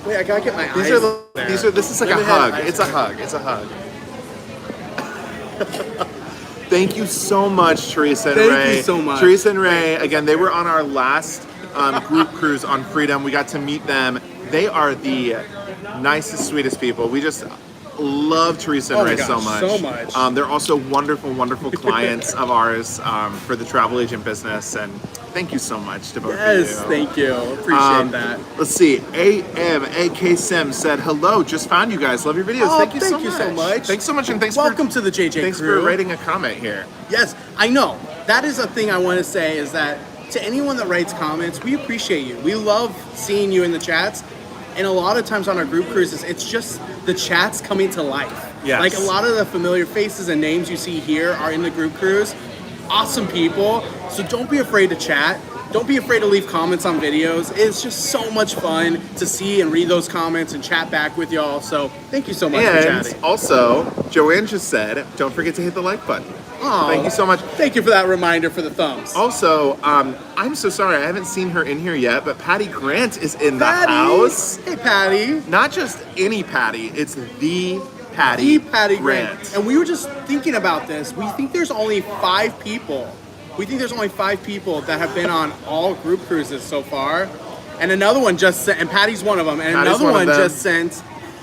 Wait, I gotta get my these eyes. this is like Lemon a head hug. ice It's a cream. hug. It's a hug. Thank you so much, Teresa and Ray. Thank you so much. Teresa and Ray, again, they were on our last group cruise on Freedom. We got to meet them. They are the nicest, sweetest people. We just love Teresa and Oh my Ray gosh, so much. so much. They're also wonderful, wonderful clients of ours for the travel agent business. And thank you so much to both of you. Yes, thank you. Appreciate that. Let's see. AMAK Sim said, hello, just found you guys. Love your videos. Oh, thank you thank you so so much. much. Thanks so much, and thanks Welcome to the JJ thanks crew. for writing a comment here. Yes, I know. That is a thing I want to say, is that to anyone that writes comments, we appreciate you. We love seeing you in the chats. And a lot of times on our group cruises, it's just the chats coming to life. Yes. Like a lot of the familiar faces and names you see here are in the group cruise. Awesome people. So don't be afraid to chat. Don't be afraid to leave comments on videos. It's just so much fun to see and read those comments and chat back with y'all. So thank you so much for And chatting. also, Joanne just said, don't forget to hit the like button. Aw. Thank you so much. Thank you for that reminder for the thumbs. Also, I'm so sorry, I haven't seen her in here yet, but Patty Grant is in the Patty. house. Hey, Patty. Not just any Patty, it's the Patty, The Patty Grant. And we were just thinking about this. We think there's only 5 people. We think there's only 5 people that have been on all group cruises so far. And another one just sent, and Patty's one of them, and Patty's another one of one them. just sent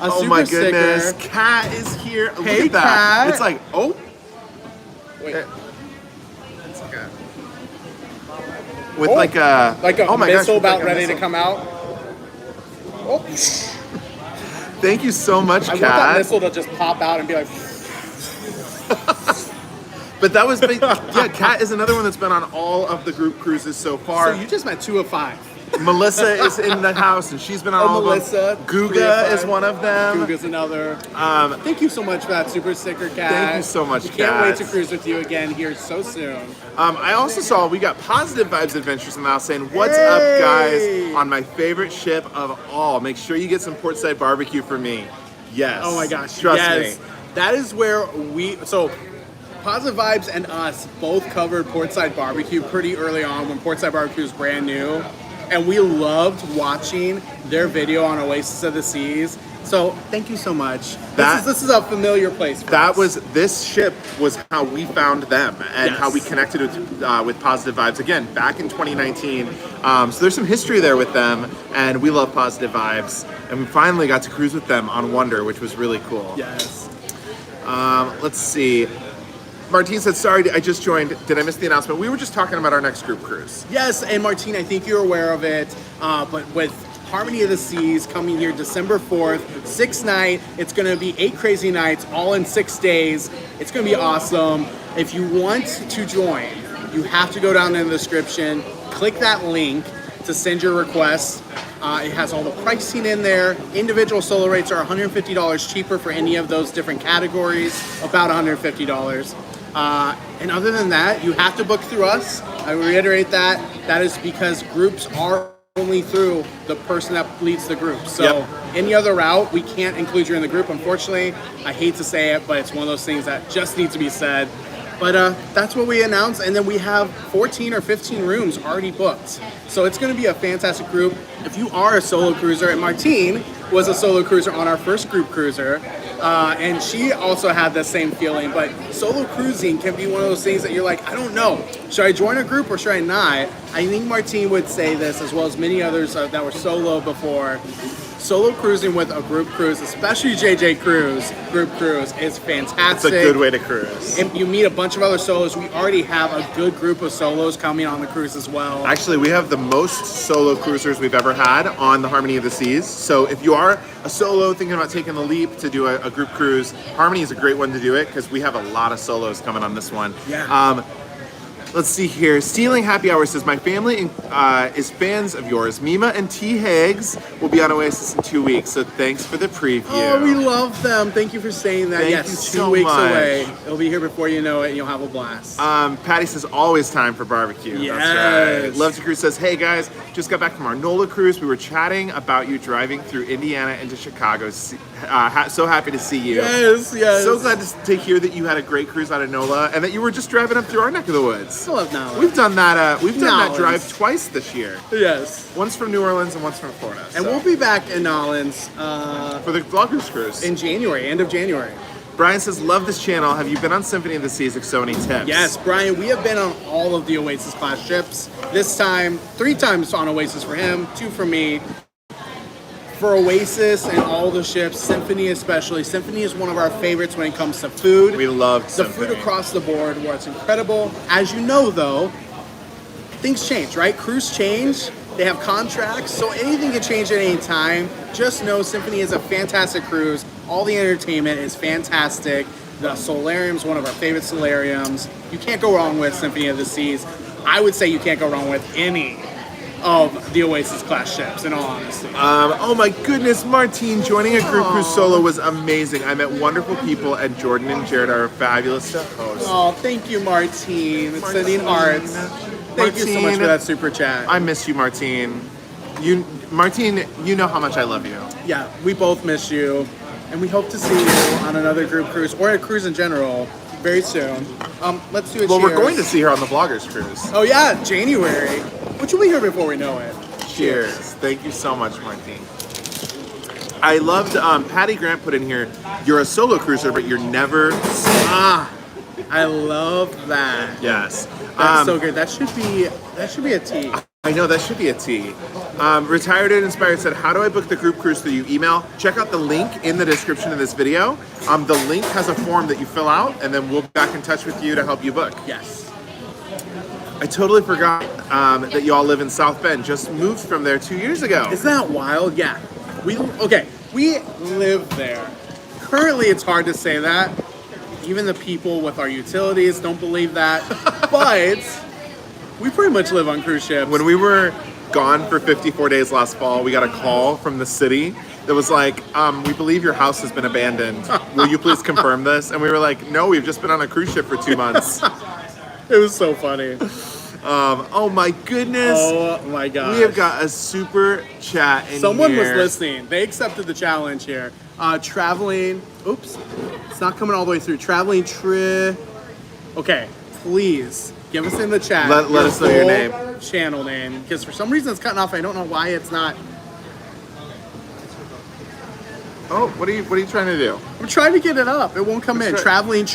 a Oh super my goodness, sticker. Kat is here. Look Hey, at that. Kat. It's like, oh. Wait. It's like a, with like a oh my missile gosh, about like a ready missile. to come out. Oh, Thank you so much, I want that Kat. missile to just pop out and be like, But that was big. Yeah, Kat is another one that's been on all of the group cruises so far. so you just met 2 of 5. Melissa is in the house and she's been on all Melissa, of them. 3 of Guga 5. is one of them. Guga's another. Um, Thank you so much for that super sticker, Kat. Thank you so much, We can't wait Kat. to cruise with you again here so soon. I also saw we got Positive Vibes Adventures in the house saying, what's up, Hey! guys, on my favorite ship of all. Make sure you get some Portside Barbecue for me. Yes. Oh my gosh. Trust yes. me. That is where Positive Vibes and us both covered Portside Barbecue pretty early on when Portside Barbecue was brand new. And we loved watching their video on Oasis of the Seas. So thank you so much. This is a familiar place for us. This ship was how we found them and Yes. how we connected with Positive Vibes again back in 2019. So there's some history there with them, and we love Positive Vibes. And we finally got to cruise with them on Wonder, which was really cool. Yes. Let's see. Martine said, sorry, I just joined. Did I miss the announcement? We were just talking about our next group cruise. Yes, and Martine, I think you're aware of it, but with Harmony of the Seas coming here December 4th, 6th night, it's going to be 8 crazy nights, all in 6 days. It's going to be awesome. If you want to join, you have to go down in the description, click that link to send your request. It has all the pricing in there. Individual solo rates are $150 cheaper for any of those different categories, about $150. And other than that, you have to book through us. I reiterate that. That is because groups are only through the person that leads the group. So any other route, we can't include you in the group, unfortunately. I hate to say it, but it's one of those things that just needs to be said. But that's what we announced, and then we have 14 or 15 rooms already booked. So it's going to be a fantastic group. If you are a solo cruiser, and Martine was a solo cruiser on our first group cruiser, and she also had the same feeling, but solo cruising can be one of those things that you're like, I don't know, should I join a group or should I not? I think Martine would say this, as well as many others that were solo before. Solo cruising with a group cruise, especially JJ Cruise, group cruise, is fantastic. It's a good way to cruise. And you meet a bunch of other solos. We already have a good group of solos coming on the cruise as well. Actually, we have the most solo cruisers we've ever had on the Harmony of the Seas. So if you are a solo thinking about taking the leap to do a group cruise, Harmony is a great one to do it because we have a lot of solos coming on this one. Yeah. Let's see here. Stealing Happy Hour says, my family is fans of yours. Mima and T. Higgs will be on Oasis in 2 weeks, so thanks for the preview. Oh, we love them. Thank you for saying that. Thank yes, you 2 so weeks much. away. It'll be here before you know it, and you'll have a blast. Patty says, always time for barbecue. Yes. That's right. Love to Cruise says, hey guys, just got back from our NOLA cruise. We were chatting about you driving through Indiana into Chicago. So happy to see you. Yes. So glad to hear that you had a great cruise out of NOLA and that you were just driving up through our neck of the woods. I love Nala. We've done that. We've done that Nolans. drive twice this year. Yes. Once from New Orleans and once from Florida. And we'll be back in Nolans for the Vloggers cruise in January, end of January. Brian says, love this channel. Have you been on Symphony of the Seas? If so, any tips? Yes, Brian, we have been on all of the Oasis class ships. This time, 3 times on Oasis for him, 2 for me. For Oasis and all the ships, Symphony especially. Symphony is one of our favorites when it comes to food. We love the Symphony. food across the board, where it's incredible. As you know, though, things change, right? Crews change. They have contracts, so anything can change at any time. Just know Symphony is a fantastic cruise. All the entertainment is fantastic. The solarium is one of our favorite solariums. You can't go wrong with Symphony of the Seas. I would say you can't go wrong with any of the Oasis class ships, in all honesty. Oh my goodness, Martine joining a group cruise solo was amazing. I met wonderful people, and Jordan and Jared are fabulous to host. Oh, thank you, Martine. Sending hearts. Thank you so much for that super chat. I miss you, Martine. Martine, you know how much I love you. Yeah, we both miss you, and we hope to see you on another group cruise or a cruise in general very soon. Let's do a Well, cheers. we're going to see her on the Vloggers cruise. Oh yeah, January. Which will be here before we know it. Cheers. Thank you so much, Martine. I loved, Patty Grant put in here, you're a solo cruiser, but you're never... I love that. Yes. That's so good. That should be a T. I know, that should be a T. Retired and Inspired said, how do I book the group cruise through you? Email. Check out the link in the description of this video. The link has a form that you fill out, and then we'll be back in touch with you to help you book. Yes. I totally forgot that you all live in South Bend. Just moved from there 2 years ago. Isn't that wild? Yeah. We live there. Currently, it's hard to say that. Even the people with our utilities don't believe that. But we pretty much live on cruise ships. When we were gone for 54 days last fall, we got a call from the city that was like, we believe your house has been abandoned. Will you please confirm this? And we were like, no, we've just been on a cruise ship for 2 months. It was so funny. Oh my goodness. Oh my god. We have got a super chat in Someone here. was listening. They accepted the challenge here. Traveling. Oops. It's not coming all the way through. Traveling Okay, please give us in the chat. Let us know your full name. Channel name, because for some reason it's cutting off. I don't know why it's not. Oh, what are you trying to do? I'm trying to get it up. It won't come in. Traveling.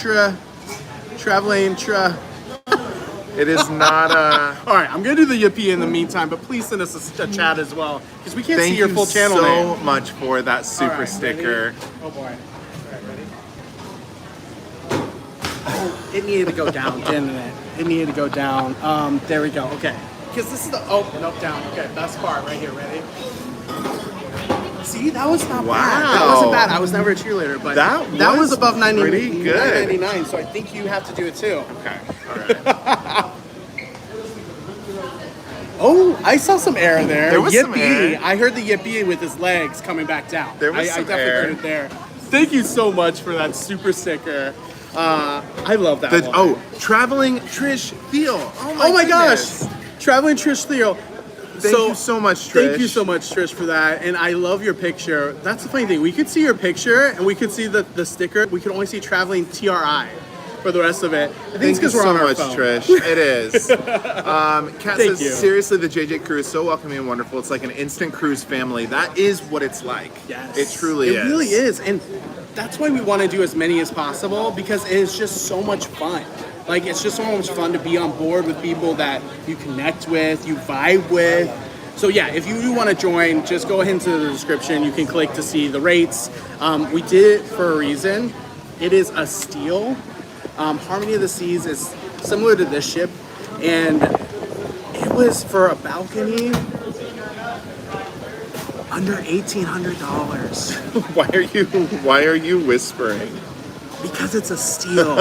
It is not a. All right, I'm gonna do the yippee in the meantime, but please send us a chat as well, because we can't see your full channel name. Thank you so much for that super sticker. Ready? Oh boy. All right, ready? Oh, it needed to go down, didn't it? It needed to go down. There we go. Okay. Because this is the nope, down. Okay, best part right here. Ready? See, that was not bad. That wasn't bad. I was never a cheerleader, but that was above 90, pretty good. 99. So I think you have to do it too. Okay. All right. Oh, I saw some air there. There was yippee. some air. I heard the yippee with his legs coming back down. There was I some definitely air. heard it there. Thank you so much for that super sticker. I love that one. Oh, traveling Trish Thiel. Oh my gosh. Traveling Trish Thiel. Thank you so much, Trish. Thank you so much, Trish, for that. And I love your picture. That's the funny thing. We could see your picture and we could see the sticker. We could only see traveling TRI for the rest of it. I think it's because we're on our phone. Trish. It is. Kat says, you. seriously, the JJ crew is so welcoming and wonderful. It's like an instant cruise family. That is what it's like. Yes. It truly is. It really is. And that's why we want to do as many as possible, because it is just so much fun. Like, it's just so much fun to be on board with people that you connect with, you vibe with. So yeah, if you do want to join, just go ahead into the description. You can click to see the rates. We did it for a reason. It is a steal. Harmony of the Seas is similar to this ship, and it was for a balcony under $1,800. Why are you whispering? Because it's a steal.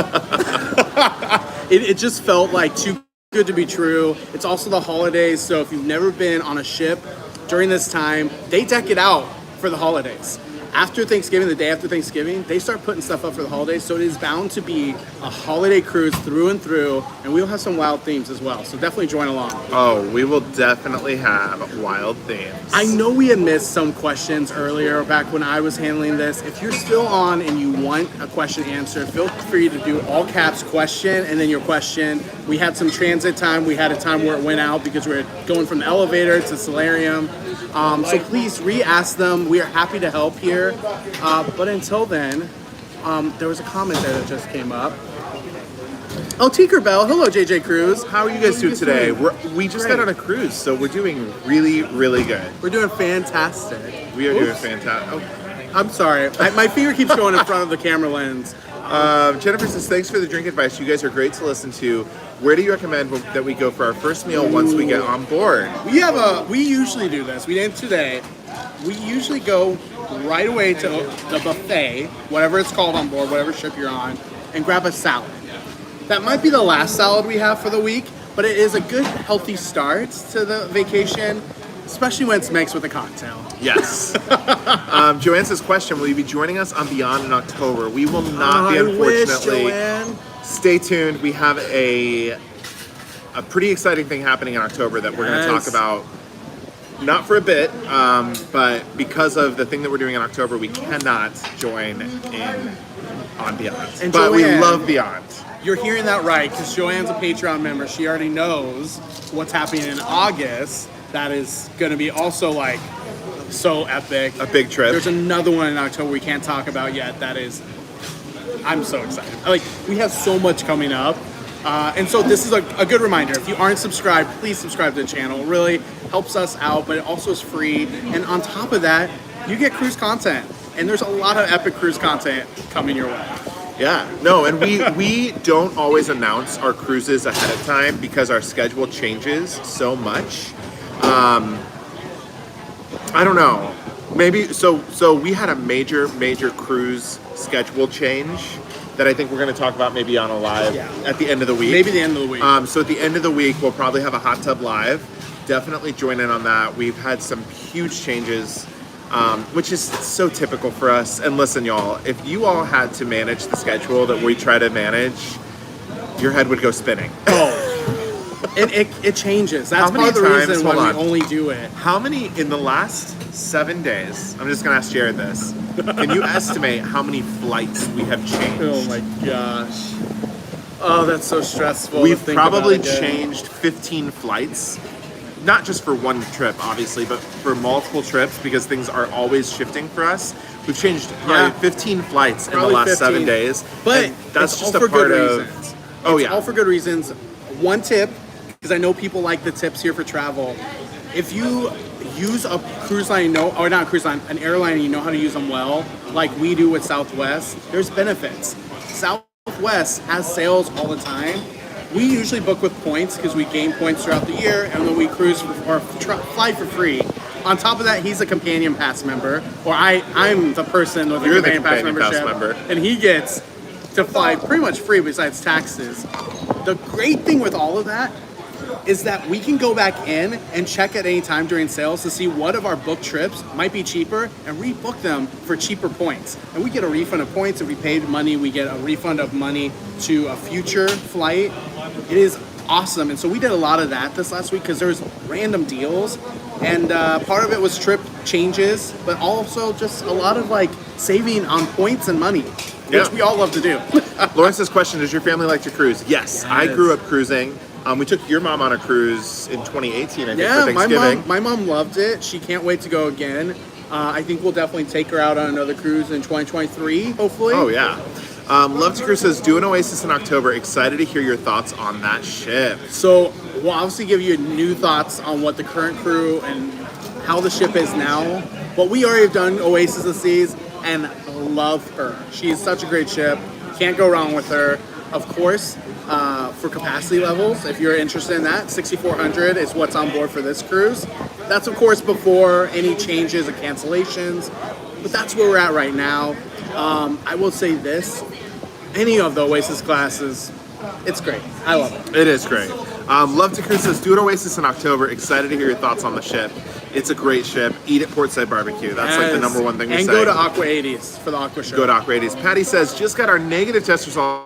It just felt like too good to be true. It's also the holidays, so if you've never been on a ship during this time, they deck it out for the holidays. After Thanksgiving, the day after Thanksgiving, they start putting stuff up for the holidays, so it is bound to be a holiday cruise through and through, and we'll have some wild themes as well, so definitely join along. Oh, we will definitely have wild themes. I know we had missed some questions earlier back when I was handling this. If you're still on and you want a question answered, feel free to do all caps question and then your question. We had some transit time. We had a time where it went out because we were going from the elevator to solarium. So please re-ask them. We are happy to help here. But until then, there was a comment there that just came up. Oh, Tinkerbell. Hello, JJ Cruz. How are you guys doing today? We just got on a cruise, so we're doing really, really good. We're doing fantastic. We are doing fantastic. Oh. I'm sorry. My finger keeps going in front of the camera lens. Jennifer says, thanks for the drink advice. You guys are great to listen to. Where do you recommend that we go for our first meal once we get on board? We usually do this. We didn't today. We usually go right away to the buffet, whatever it's called on board, whatever ship you're on, and grab a salad. That might be the last salad we have for the week, but it is a good, healthy start to the vacation, especially when it's mixed with a cocktail. Yes. Joanne says, question, will you be joining us on Beyond in October? We will not be, unfortunately. Wish, Joanne. Stay tuned. We have a pretty exciting thing happening in October that we're going to talk about. Not for a bit, but because of the thing that we're doing in October, we cannot join in on Beyond. And but Joanne, we love Beyond. You're hearing that right, because Joanne's a Patreon member. She already knows what's happening in August. That is going to be also like so epic. A big trip. There's another one in October we can't talk about yet. That is, I'm so excited. Like, we have so much coming up. And so this is a good reminder. If you aren't subscribed, please subscribe to the channel. It really helps us out, but it also is free. And on top of that, you get cruise content. And there's a lot of epic cruise content coming your way. Yeah, no, and we don't always announce our cruises ahead of time because our schedule changes so much. I don't know. Maybe so we had a major cruise schedule change that I think we're going to talk about maybe on a live at the end of the week. Maybe the end of the week. So at the end of the week, we'll probably have a hot tub live. Definitely join in on that. We've had some huge changes, which is so typical for us. And listen, y'all, if you all had to manage the schedule that we try to manage, your head would go spinning. Oh, and it changes. That's part of the reason why we only do it. How many in the last 7 days? I'm just going to ask Jared this. Can you estimate how many flights we have changed? Oh my gosh. Oh, that's so stressful. We've to think probably about again. changed 15 flights. Not just for one trip, obviously, but for multiple trips because things are always shifting for us. We've changed probably 15 flights in the Probably last 7 15. days. But and that's it's just all a for good part of. reasons. Oh, It's yeah. all for good reasons. One tip, because I know people like the tips here for travel. If you use a cruise line, or not a cruise line, an airline, and you know how to use them well, like we do with Southwest, there's benefits. Southwest has sales all the time. We usually book with points because we gain points throughout the year, and then we cruise or fly for free. On top of that, he's a companion pass member, or I'm the person with You're a the companion pass companion pass membership, member. and he gets to fly pretty much free besides taxes. The great thing with all of that is that we can go back in and check at any time during sales to see what of our booked trips might be cheaper and rebook them for cheaper points. And we get a refund of points. If we paid money, we get a refund of money to a future flight. It is awesome. And so we did a lot of that this last week because there's random deals. And part of it was trip changes, but also just a lot of like saving on points and money, which we all love to do. Lawrence's question, does your family like to cruise? Yes. I grew up cruising. We took your mom on a cruise in 2018, I think, for Thanksgiving. my mom loved it. She can't wait to go again. I think we'll definitely take her out on another cruise in 2023, hopefully. Oh, yeah. Love to Cruise says, do an Oasis in October. Excited to hear your thoughts on that ship. So we'll obviously give you new thoughts on what the current crew and how the ship is now. But we already have done Oasis of Seas and love her. She's such a great ship. Can't go wrong with her. Of course, for capacity levels, if you're interested in that, 6,400 is what's on board for this cruise. That's, of course, before any changes or cancellations. But that's where we're at right now. I will say this. Any of the Oasis classes, it's great. I love it. It is great. Love to Cruise says, do an Oasis in October. Excited to hear your thoughts on the ship. It's a great ship. Eat at Portside Barbecue. That's like the number one thing we say. And go to Aqua 80s for the Aqua Show. Go to Aqua 80s. Patty says, just got our negative test results.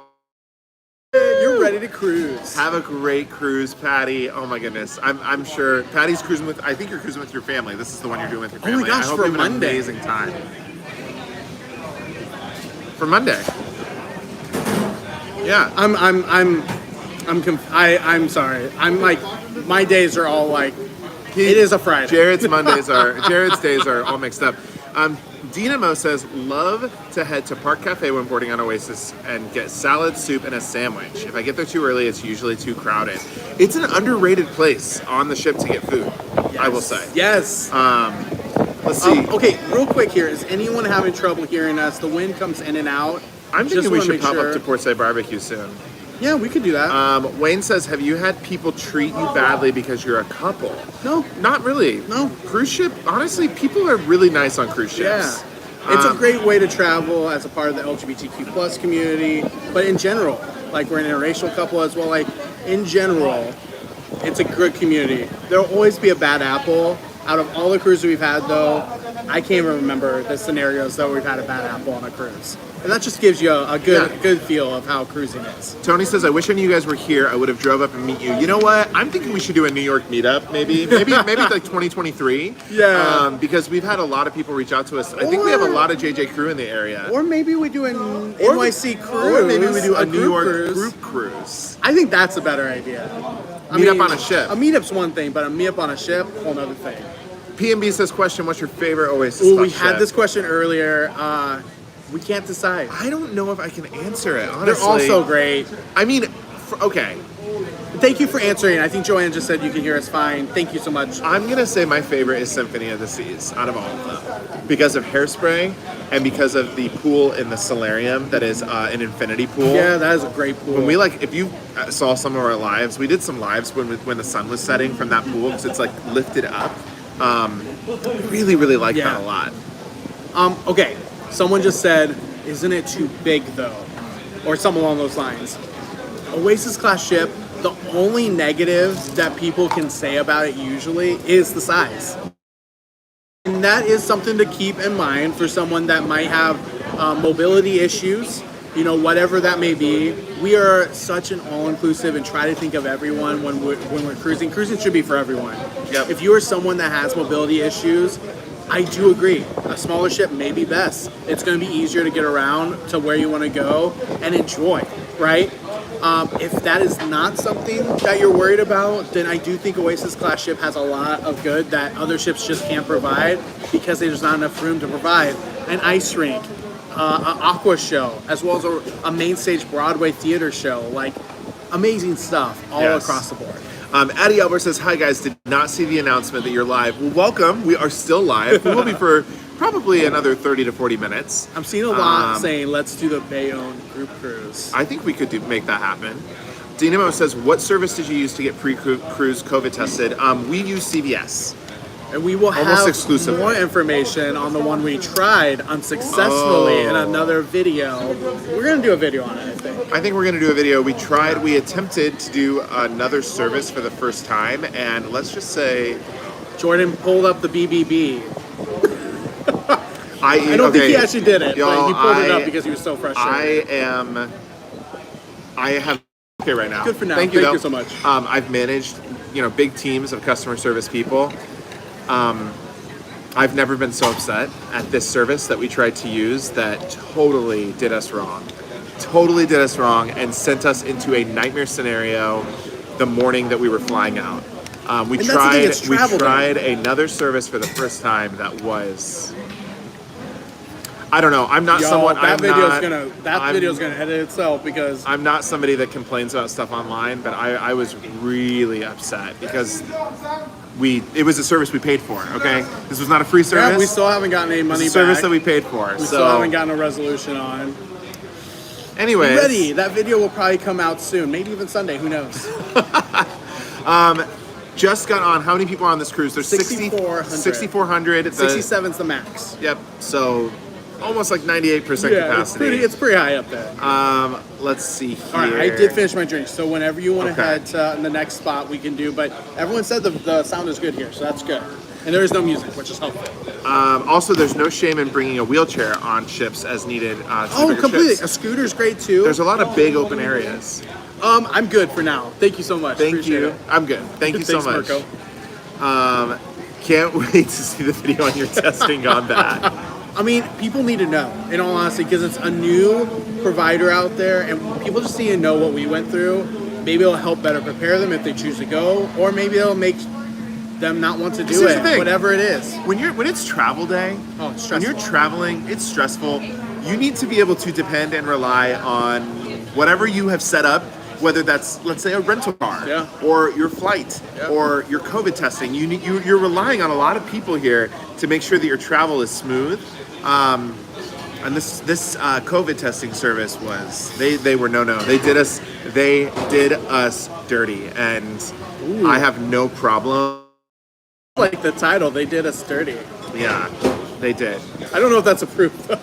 You're ready to cruise. Have a great cruise, Patty. Oh my goodness. I'm sure Patty's cruising with, I think you're cruising with your family. This is the one you're doing with your family. Oh my gosh, I hope for you have an Monday. amazing time. For Monday. Yeah. I'm sorry. I'm like, my days are all like, it is a Friday. Jared's days are all mixed up. Dinamo says, love to head to Park Cafe when boarding on Oasis and get salad, soup, and a sandwich. If I get there too early, it's usually too crowded. It's an underrated place on the ship to get food, Yes. I will say. Yes. Let's see. Okay, real quick here. Is anyone having trouble hearing us? The wind comes in and out. I'm thinking Just we wanna should make pop sure. up to Portside Barbecue soon. Yeah, we could do that. Wayne says, have you had people treat you badly because you're a couple? No. Not really. No. Cruise ship, honestly, people are really nice on cruise ships. Yeah. It's a great way to travel as a part of the LGBTQ plus community, but in general, like we're an interracial couple as well, like in general, it's a good community. There'll always be a bad apple. Out of all the cruises we've had though, I can't even remember the scenarios that we've had a bad apple on a cruise. And that just gives you a good feel of how cruising is. Tony says, I wish I knew you guys were here. I would have drove up and meet you. You know what? I'm thinking we should do a New York meetup, maybe like 2023. Yeah. Because we've had a lot of people reach out to us. I think we have a lot of JJ crew in the area. Or maybe we do an NYC cruise. Or maybe we do a New York cruise. group cruise. I think that's a better idea. Meet up on a ship. A meetup's one thing, but a meetup on a ship, whole other thing. PMB says, question, what's your favorite Oasis Ooh, we ship? had this question earlier. We can't decide. I don't know if I can answer it, honestly. They're all so great. I mean, okay. Thank you for answering. I think Joanne just said you can hear us fine. Thank you so much. I'm going to say my favorite is Symphony of the Seas out of all of them. Because of Hairspray and because of the pool in the solarium that is an infinity pool. Yeah, that is a great pool. When we if you saw some of our lives, we did some lives when the sun was setting from that pool because it's like lifted up. Really, really like that a lot. Okay, someone just said, isn't it too big though? Or something along those lines. Oasis class ship, the only negatives that people can say about it usually is the size. And that is something to keep in mind for someone that might have mobility issues, you know, whatever that may be. We are such an all-inclusive and try to think of everyone when we're cruising. Cruising should be for everyone. Yep. If you are someone that has mobility issues, I do agree. A smaller ship may be best. It's going to be easier to get around to where you want to go and enjoy, right? If that is not something that you're worried about, then I do think Oasis class ship has a lot of good that other ships just can't provide because there's not enough room to provide an ice rink, an aqua show, as well as a main stage Broadway theater show. Like, amazing stuff all across the board. Addie Albert says, "Hi guys, did not see the announcement that you're live." Well, welcome. We are still live. We will be for probably another 30 to 40 minutes. I'm seeing a lot saying, let's do the Bayonne group cruise. I think we could make that happen. Dynamo says, "What service did you use to get pre-cruise COVID tested?" We use CVS. And we will have more information on the one we tried unsuccessfully in another video. We're going to do a video on it, I think. I think we're going to do a video. We attempted to do another service for the first time, and let's just say... Jordan pulled up the BBB. I don't think he actually did it, but he pulled it up because he was so frustrated. I have okay right now. Good for now. Thank you so much. I've managed, big teams of customer service people. I've never been so upset at this service that we tried to use that totally did us wrong. Totally did us wrong and sent us into a nightmare scenario the morning that we were flying out. We tried another service for the first time that was... I don't know. I'm not someone. That video's gonna edit itself because I'm not somebody that complains about stuff online. But I was really upset because it was a service we paid for. Okay, this was not a free service. Yeah, we still haven't gotten any money back. Service that we paid for. We still haven't gotten a resolution on. Anyways, be ready. That video will probably come out soon. Maybe even Sunday. Who knows? Just got on. How many people are on this cruise? There's 6,400. 6,400. 67's the max. Yep. So. Almost like 98% capacity. It's pretty high up there. Let's see here. All right, I did finish my drink, so whenever you want to head to the next spot, we can do. But everyone said the sound is good here, so that's good. And there is no music, which is helpful. Also, there's no shame in bringing a wheelchair on ships as needed. Completely. Ships. A scooter's great too. There's a lot of big open areas. I'm good for now. Thank you so much. Thank you. I'm good. Thank you so much. Marco. Can't wait to see the video on your testing gone bad. I mean, people need to know, in all honesty, because it's a new provider out there, and people just need to know what we went through. Maybe it'll help better prepare them if they choose to go, or maybe it'll make them not want to do it, whatever it is. When it's travel day, it's when you're traveling, it's stressful. You need to be able to depend and rely on whatever you have set up, whether that's, let's say, a rental car, or your flight, or your COVID testing. You're relying on a lot of people here to make sure that your travel is smooth. And this COVID testing service was they were no. They did us dirty, and I have no problem. Like the title, they did us dirty. Yeah, they did. I don't know if that's a proof though.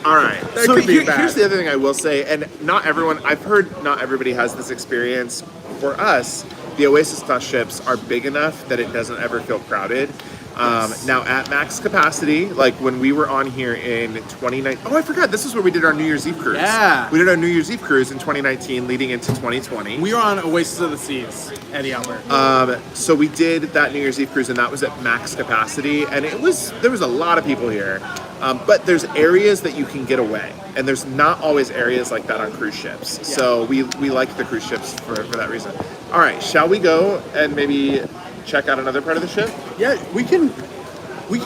All right. So here's the other thing I will say, and I've heard not everybody has this experience. For us, the Oasis class ships are big enough that it doesn't ever feel crowded. Now at max capacity, like when we were on here in 2019, I forgot, this is where we did our New Year's Eve cruise. Yeah. We did our New Year's Eve cruise in 2019 leading into 2020. We were on Oasis of the Seas, Eddie Albert. So we did that New Year's Eve cruise, and that was at max capacity, and there was a lot of people here. But there's areas that you can get away, and there's not always areas like that on cruise ships. Yeah. So we like the cruise ships for that reason. All right, shall we go and maybe check out another part of the ship? Yeah, we can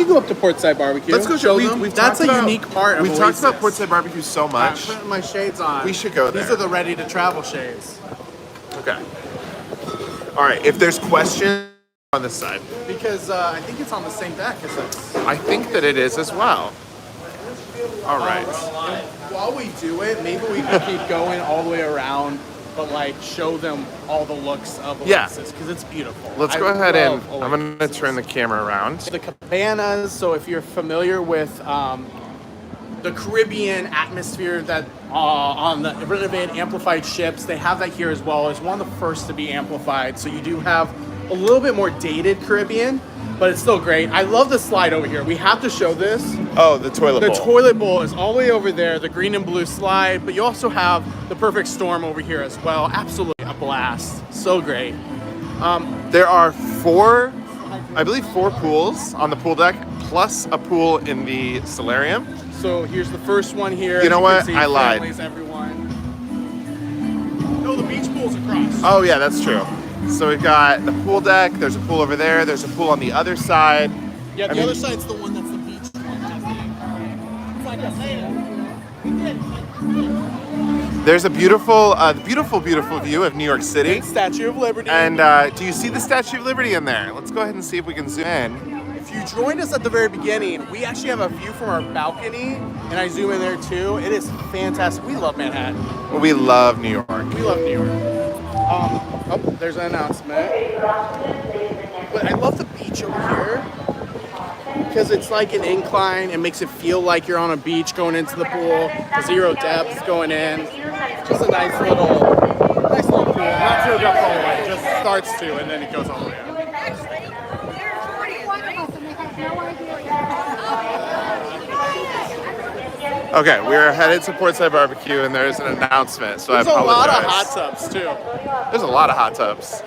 go up to Portside Barbecue. Let's go show them. That's a unique part of We've talked about Portside Barbecue so much. I'm putting my shades on. We should go there. These are the ready to travel shades. Okay. All right, if there's questions on this side. Because I think it's on the same deck as us. I think that it is as well. All right. While we do it, maybe we can keep going all the way around, but like show them all the looks of Oasis because it's beautiful. Let's go ahead and I'm going to turn the camera around. The Cabanas, so if you're familiar with the Caribbean atmosphere that on the renovated amplified ships, they have that here as well. It's one of the first to be amplified, so you do have a little bit more dated Caribbean, but it's still great. I love the slide over here. We have to show this. Oh, the toilet bowl. The toilet bowl is all the way over there, the green and blue slide, but you also have the perfect storm over here as well. Absolutely a blast. So great. There are four pools on the pool deck, plus a pool in the solarium. So here's the first one here. You know what? I lied. Everyone. Oh yeah, that's true. So we've got the pool deck. There's a pool over there. There's a pool on the other side. Yeah, I the mean, other side's the one that's the beach one. It's like a there's a beautiful, beautiful view of New York City. Statue of Liberty. And do you see the Statue of Liberty in there? Let's go ahead and see if we can zoom in. If you joined us at the very beginning, we actually have a view from our balcony, and I zoom in there too. It is fantastic. We love Manhattan. Well, we love New York. We love New York. Oh, there's an announcement. But I love the beach over here because it's like an incline. It makes it feel like you're on a beach going into the pool. Zero depth going in. Just a nice little pool. Not zero depth all the way. It just starts to, and then it goes all the way up. Okay, we're headed to Portside Barbecue, and there's an announcement. So There's I apologize. a lot of hot tubs too. There's a lot of hot tubs.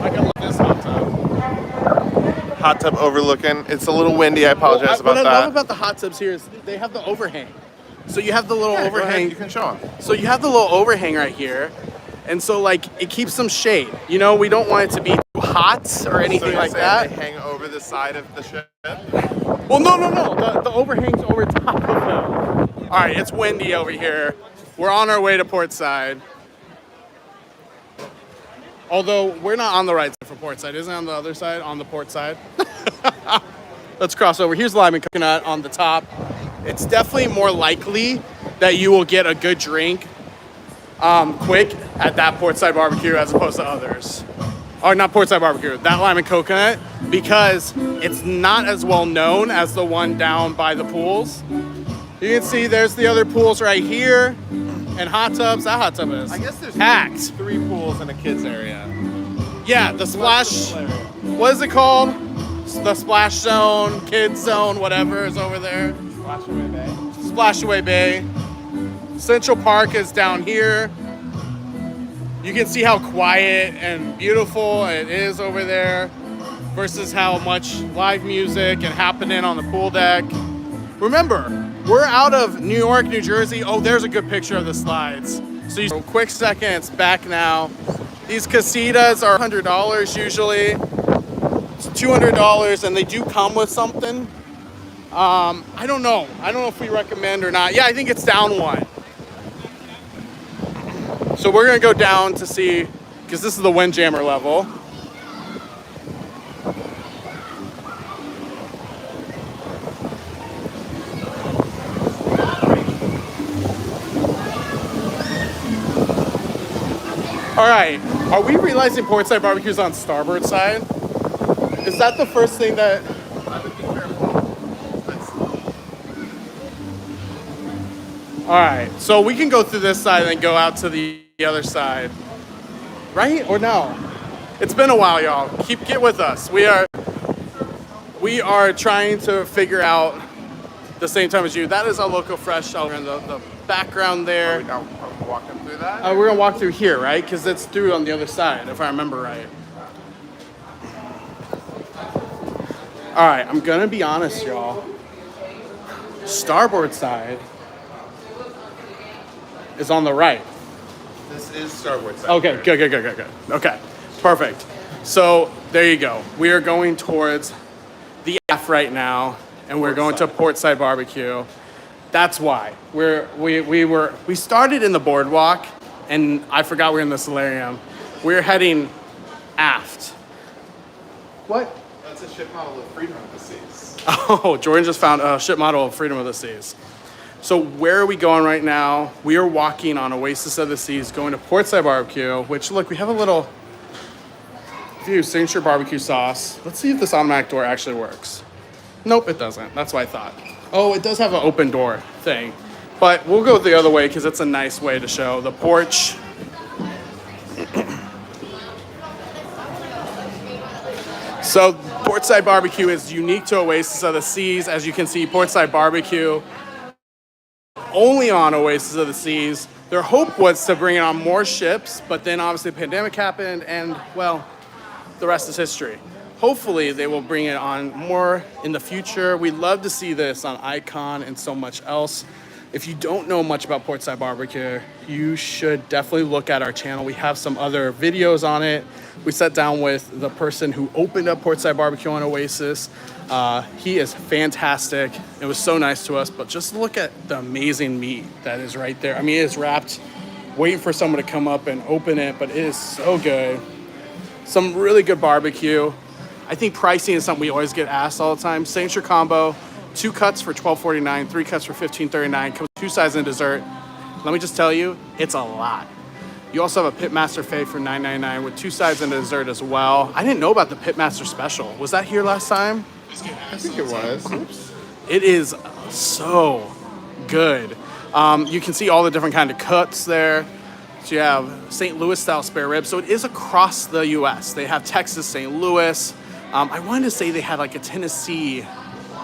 I can love this hot tub. Hot tub overlooking. It's a little windy. I apologize about What I that. love about the hot tubs here is they have the overhang. So you have the little Go ahead, overhang. you can show them. So you have the little overhang right here. And so like it keeps some shade. You know, we don't want it to be too hot or anything like that. They hang over the side of the ship. Well, no. The overhang's over top of them. All right, it's windy over here. We're on our way to Portside. Although we're not on the right side for Portside. Isn't it on the other side? On the port side? Let's cross over. Here's lime and coconut on the top. It's definitely more likely that you will get a good drink quick at that Portside Barbecue as opposed to others. Or not Portside Barbecue, that lime and coconut, because it's not as well known as the one down by the pools. You can see there's the other pools right here and hot tubs. That hot tub is I guess there's packed. three pools in a kids area. Yeah, the splash, what is it called? The splash zone, kids zone, whatever is over there. Splashaway Bay. Splashaway Bay. Central Park is down here. You can see how quiet and beautiful it is over there versus how much live music and happening on the pool deck. Remember, we're out of New York, New Jersey. Oh, there's a good picture of the slides. So you quick seconds back now. These casitas are $100 usually. It's $200 and they do come with something. I don't know. I don't know if we recommend or not. Yeah, I think it's down one. So we're gonna go down to see, because this is the Windjammer level. All right, are we realizing Portside Barbecue is on starboard side? Is that the first thing that? I would be careful. All right, so we can go through this side and then go out to the other side, right? Or no? It's been a while, y'all. Get with us. We are trying to figure out the same time as you. That is our local fresh over in the background there. Are we now walking through that? We're gonna walk through here, right? Because it's through on the other side, if I remember right. All right, I'm gonna be honest, y'all. Starboard side is on the right. This is starboard side. Okay, good. Okay, perfect. So there you go. We are going towards the aft right now, and we're going to Portside Barbecue. That's why we started in the boardwalk, and I forgot we were in the solarium. We're heading aft. What? That's a ship model of Freedom of the Seas. Oh, Jordan just found a ship model of Freedom of the Seas. So where are we going right now? We are walking on Oasis of the Seas, going to Portside Barbecue, which look, we have a little view, signature barbecue sauce. Let's see if this automatic door actually works. Nope, it doesn't. That's what I thought. Oh, it does have an open door thing. But we'll go the other way because it's a nice way to show the porch. So Portside Barbecue is unique to Oasis of the Seas. As you can see, Portside Barbecue only on Oasis of the Seas. Their hope was to bring it on more ships, but then obviously the pandemic happened and, well, the rest is history. Hopefully they will bring it on more in the future. We'd love to see this on Icon and so much else. If you don't know much about Portside Barbecue, you should definitely look at our channel. We have some other videos on it. We sat down with the person who opened up Portside Barbecue on Oasis. He is fantastic. It was so nice to us, but just look at the amazing meat that is right there. I mean, it is wrapped, waiting for someone to come up and open it, but it is so good. Some really good barbecue. I think pricing is something we always get asked all the time. Signature combo, 2 cuts for $12.49, 3 cuts for $15.39, comes with 2 sides and dessert. Let me just tell you, it's a lot. You also have a Pitmaster Fave for $9.99 with 2 sides and a dessert as well. I didn't know about the Pitmaster Special. Was that here last time? I think it was. Oops. It is so good. You can see all the different kind of cuts there. So you have St. Louis style spare ribs. So it is across the U.S. They have Texas, St. Louis. I wanted to say they had like a Tennessee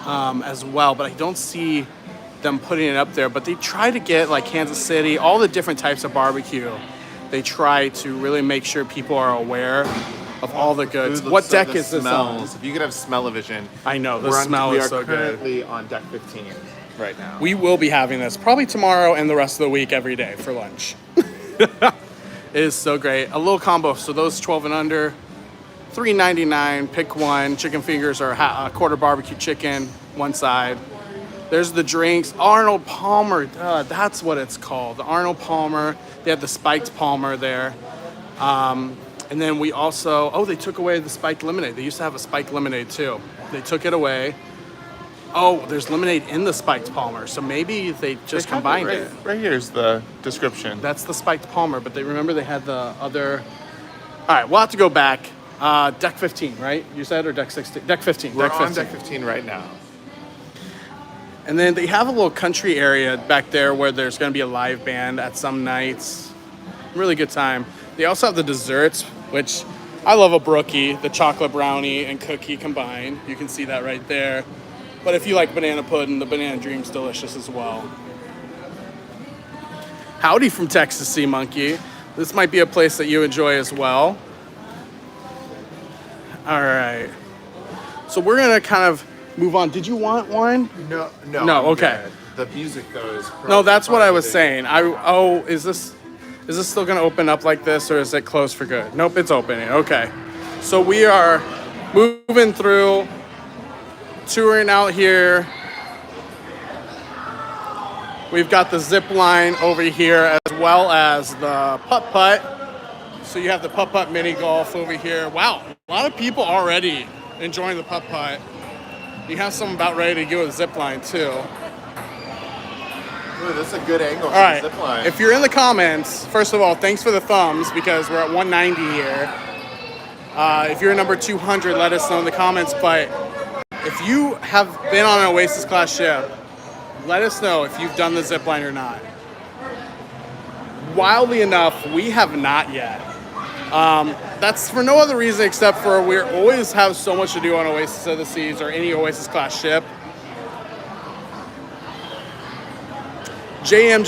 as well, but I don't see them putting it up there. But they try to get like Kansas City, all the different types of barbecue. They try to really make sure people are aware of all the goods. What deck is this on? If you could have smell-o-vision. I know, the smell is so good. We are currently on deck 15 right now. We will be having this probably tomorrow and the rest of the week every day for lunch. It is so great. A little combo, so those 12 and under, $3.99, pick one. Chicken fingers or a quarter barbecue chicken, one side. There's the drinks. Arnold Palmer, that's what it's called. The Arnold Palmer. They have the spiked Palmer there. And then we also, they took away the spiked lemonade. They used to have a spiked lemonade too. They took it away. Oh, there's lemonade in the spiked Palmer. So maybe they just combined it. Right here's the description. That's the spiked Palmer, but they had the other. All right, we'll have to go back. Deck 15, right? You said, or deck 16? Deck 15. We're on deck 15 right now. And then they have a little country area back there where there's going to be a live band at some nights. Really good time. They also have the desserts, which I love a brookie, the chocolate brownie and cookie combined. You can see that right there. But if you like banana pudding, the banana dream's delicious as well. Howdy from Texas, Sea Monkey. This might be a place that you enjoy as well. All right. So we're going to kind of move on. Did you want one? No, okay. Good. The music though is No, that's what I was saying. Is this still going to open up like this, or is it closed for good? Nope, it's opening. Okay. So we are moving through, touring out here. We've got the zip line over here as well as the putt-putt. So you have the putt-putt mini golf over here. Wow, a lot of people already enjoying the putt-putt. You have some about ready to go with the zip line too. Ooh, that's a good angle for the zip line. If you're in the comments, first of all, thanks for the thumbs because we're at 190 here. If you're number 200, let us know in the comments. But if you have been on an Oasis class ship, let us know if you've done the zip line or not. Wildly enough, we have not yet. That's for no other reason except for we always have so much to do on Oasis of the Seas or any Oasis class ship. JM.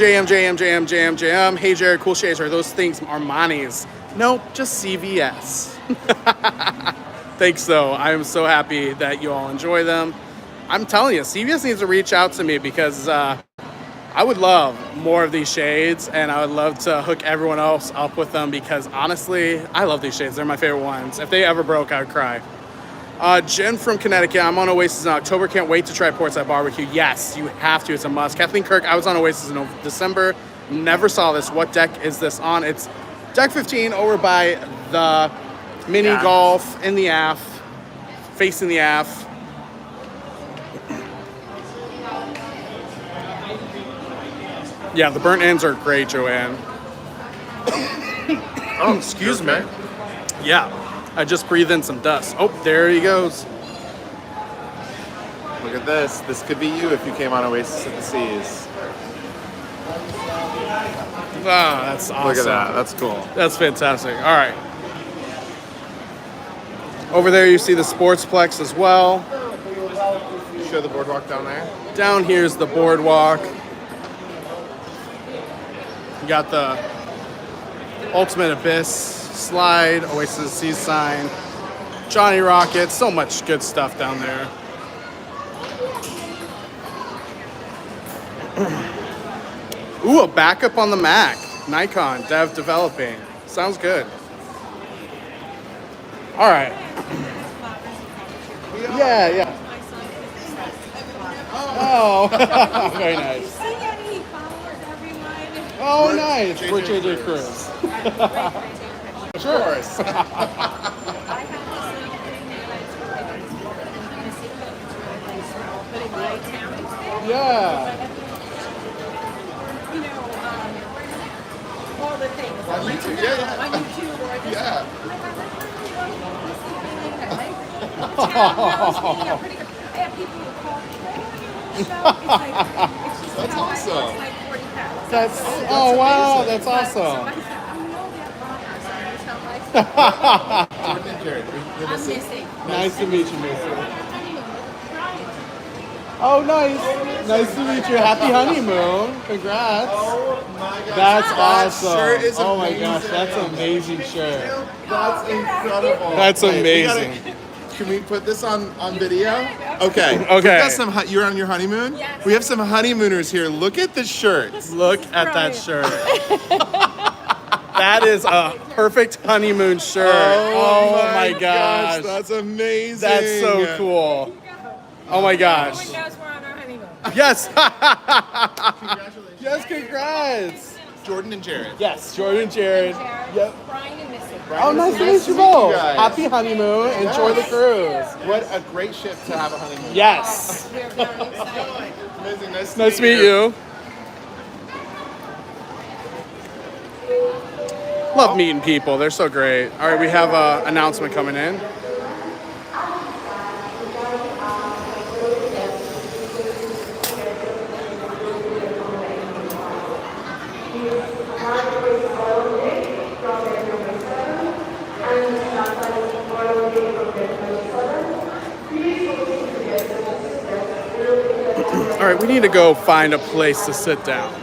Hey Jared, cool shades. Are those things Armani's? Nope, just CVS. Thanks though. I am so happy that you all enjoy them. I'm telling you, CVS needs to reach out to me because I would love more of these shades and I would love to hook everyone else up with them because honestly, I love these shades. They're my favorite ones. If they ever broke, I would cry. Jen from Connecticut, I'm on Oasis in October. Can't wait to try Portside Barbecue. Yes, you have to. It's a must. Kathleen Kirk, I was on Oasis in December. Never saw this. What deck is this on? It's deck 15 over by the mini golf in the aft, facing the aft. Yeah, the burnt ends are great, Joanne. Oh, excuse me. Yeah. I just breathed in some dust. Oh, there he goes. Look at this. This could be you if you came on Oasis of the Seas. Ah, that's awesome. Look at that. That's cool. That's fantastic. All right. Over there, you see the Sportsplex as well. Show the boardwalk down there. Down here's the boardwalk. You got the Ultimate Abyss slide, Oasis of the Seas sign, Johnny Rocket, so much good stuff down there. Ooh, a backup on the Mac. Nikon, dev developing. Sounds good. All right. Yeah. Oh, very nice. Oh, nice. We're JJ Cruz. Of course. Yeah. All the things. On YouTube, yeah. On YouTube or this. Yeah. I'm pretty good. I have people who call me. It's just That's how awesome. I lost like 40 pounds. That's, that's oh, wow. amazing. That's So I awesome. said, I know that rocker, so I tell Jordan and Jared, we're I'm missing. missing. Nice to meet you, Missy. Oh, nice. Nice to meet you. Happy honeymoon. Congrats. Oh my gosh. That's that awesome. Shirt is Oh my amazing. gosh, that's an amazing shirt. That's incredible. That's Wait, we amazing. can we put this on video? Okay. Okay. We've got some. You're on your honeymoon. Yes. We have some honeymooners here. Look at the shirts. Look at that shirt. That is a perfect honeymoon shirt. Oh my gosh. That's amazing. That's so cool. Oh my gosh. Everyone knows we're on our honeymoon. Yes. Congratulations. Yes, congrats. Jordan and Jared. Yes, Jordan, Jared. Yep. Brian and Missy. Oh, nice to meet you you both. guys. Happy honeymoon. Enjoy the cruise. What a great ship to have a honeymoon. Yes. We're very excited. Amazing. Nice to meet you. Love meeting people. They're so great. All right, we have an announcement coming in. All right, we need to go find a place to sit down.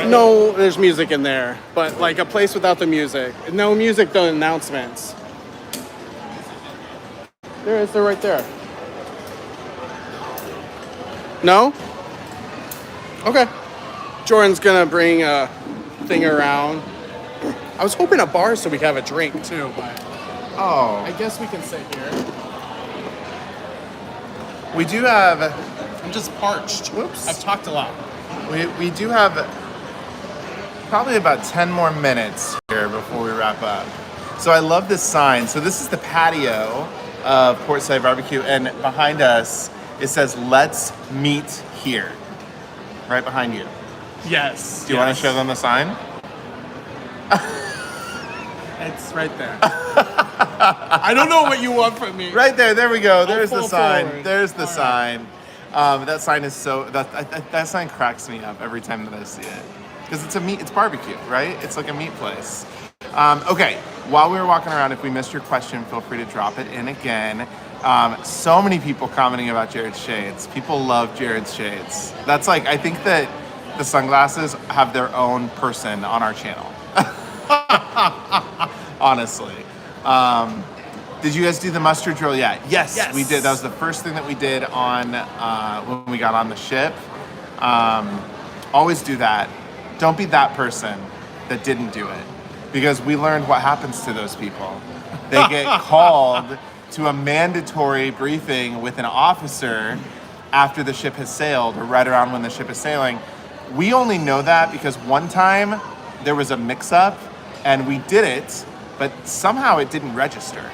No, there's music in there, but like a place without the music. No music, no announcements. There is, they're right there. No? Okay. Jordan's gonna bring a thing around. I was hoping a bar so we could have a drink too, but Oh, I guess we can sit here. we do have. I'm just parched. Whoops. I've talked a lot. We do have probably about 10 more minutes here before we wrap up. So I love this sign. So this is the patio of Portside Barbecue, and behind us it says "Let's meet here." Right behind you. Yes. Do you want to show them the sign? It's right there. I don't know what you want from me. Right there. There we go. There's the pull sign. forward. There's the All right. sign. That sign is so that sign cracks me up every time that I see it because it's barbecue, right? It's like a meat place. Okay, while we were walking around, if we missed your question, feel free to drop it in again. So many people commenting about Jared's shades. People love Jared's shades. That's like, I think that the sunglasses have their own person on our channel. Honestly. Did you guys do the muster drill yet? Yes, we did. That was the first thing that we did on when we got on the ship. Always do that. Don't be that person that didn't do it, because we learned what happens to those people. They get called to a mandatory briefing with an officer after the ship has sailed, or right around when the ship is sailing. We only know that because one time there was a mix-up and we did it, but somehow it didn't register.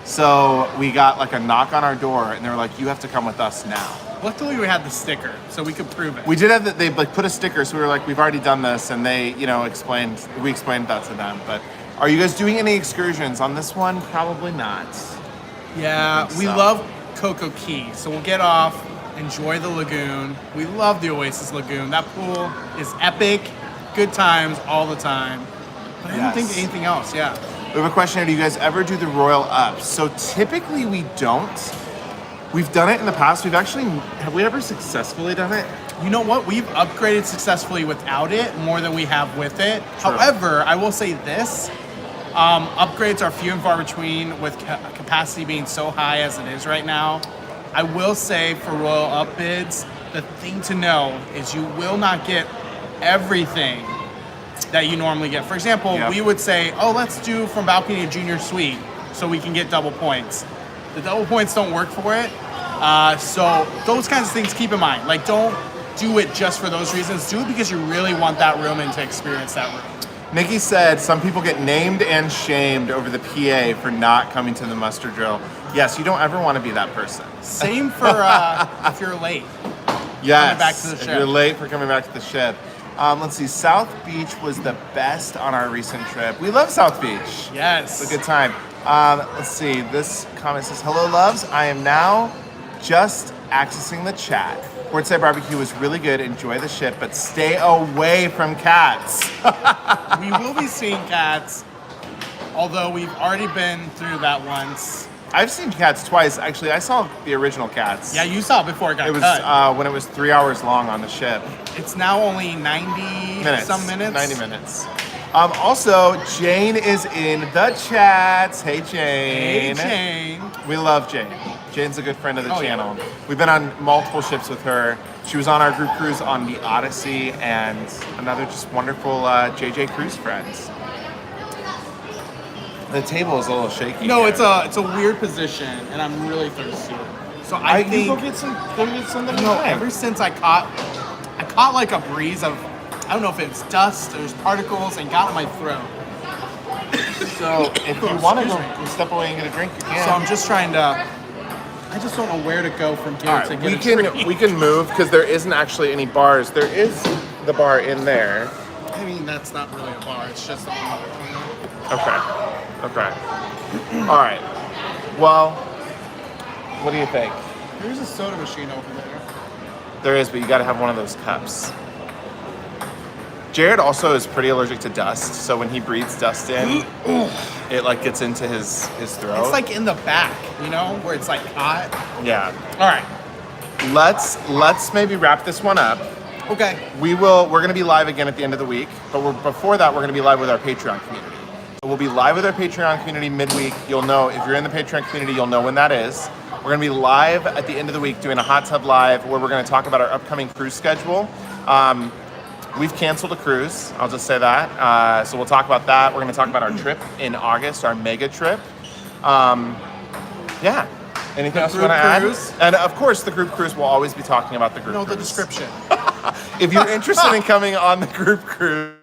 So we got like a knock on our door and they were like, "You have to come with us now." Luckily, we had the sticker, so we could prove it. We did have that. They like put a sticker, so we were like, "We've already done this," and they, explained. We explained that to them. But are you guys doing any excursions on this one? Probably not. Yeah, we So. love Coco Key, so we'll get off, enjoy the lagoon. We love the Oasis Lagoon. That pool is epic, good times all the time. But I don't think Yes. anything else. Yeah. We have a question here. Do you guys ever do the Royal Up? So typically we don't. We've done it in the past. Have we ever successfully done it? You know what? We've upgraded successfully without it more than we have with it. True. However, I will say this. Upgrades are few and far between with capacity being so high as it is right now. I will say for Royal Up bids, the thing to know is you will not get everything that you normally get. For example, Yep. we would say, oh, let's do from balcony to junior suite so we can get double points. The double points don't work for it. So those kinds of things keep in mind. Like, don't do it just for those reasons. Do it because you really want that room and to experience that room. Nikki said some people get named and shamed over the PA for not coming to the muster drill. Yes, you don't ever want to be that person. Same for if you're late. Yes, Coming back to the if ship. you're late for coming back to the ship. Let's see, South Beach was the best on our recent trip. We love South Beach. Yes. It's a good time. Let's see, this comment says, hello loves, I am now just accessing the chat. Portside Barbecue was really good, enjoy the ship, but stay away from cats. We will be seeing cats, although we've already been through that once. I've seen cats twice. Actually, I saw the original cats. Yeah, you saw it before it got It was cut. when it was 3 hours long on the ship. It's now only 90 some minutes. 90 minutes. Also, Jane is in the chats. Hey, Hey, Jane. Jane. We love Jane. Jane's a good friend of the Oh, yeah. channel. We've been on multiple ships with her. She was on our group cruise on the Odyssey and another just wonderful JJ cruise friends. The table is a little shaky. No, here. it's a weird position, and I'm really thirsty. So I think go get something. no. Ever since I caught like a breeze of, I don't know if it's dust, there's particles, and got in my throat. So if you want to go step away and get a drink, you can. So I'm just trying to. I just don't know where to go from here All to right, get we a can drink. we can move because there isn't actually any bars. There is the bar in there. I mean, that's not really a bar. It's just a Okay. All right. Well, what do you think? There's a soda machine over there. There is, but you got to have one of those cups. Jared also is pretty allergic to dust, so when he breathes dust in, it like gets into his throat. It's like in the back, you know, where it's like hot. yeah. All right. Let's maybe wrap this one up. Okay. We're going to be live again at the end of the week, but before that, we're going to be live with our Patreon community. So we'll be live with our Patreon community midweek. You'll know, if you're in the Patreon community, you'll know when that is. We're going to be live at the end of the week doing a hot tub live where we're going to talk about our upcoming cruise schedule. We've canceled a cruise, I'll just say that. So we'll talk about that. We're going to talk about our trip in August, our mega trip. Yeah. Anything else you want to add? cruise? And of course, the group cruise, we'll always be talking about the group No, cruise. the description. If you're interested in coming on the group cruise,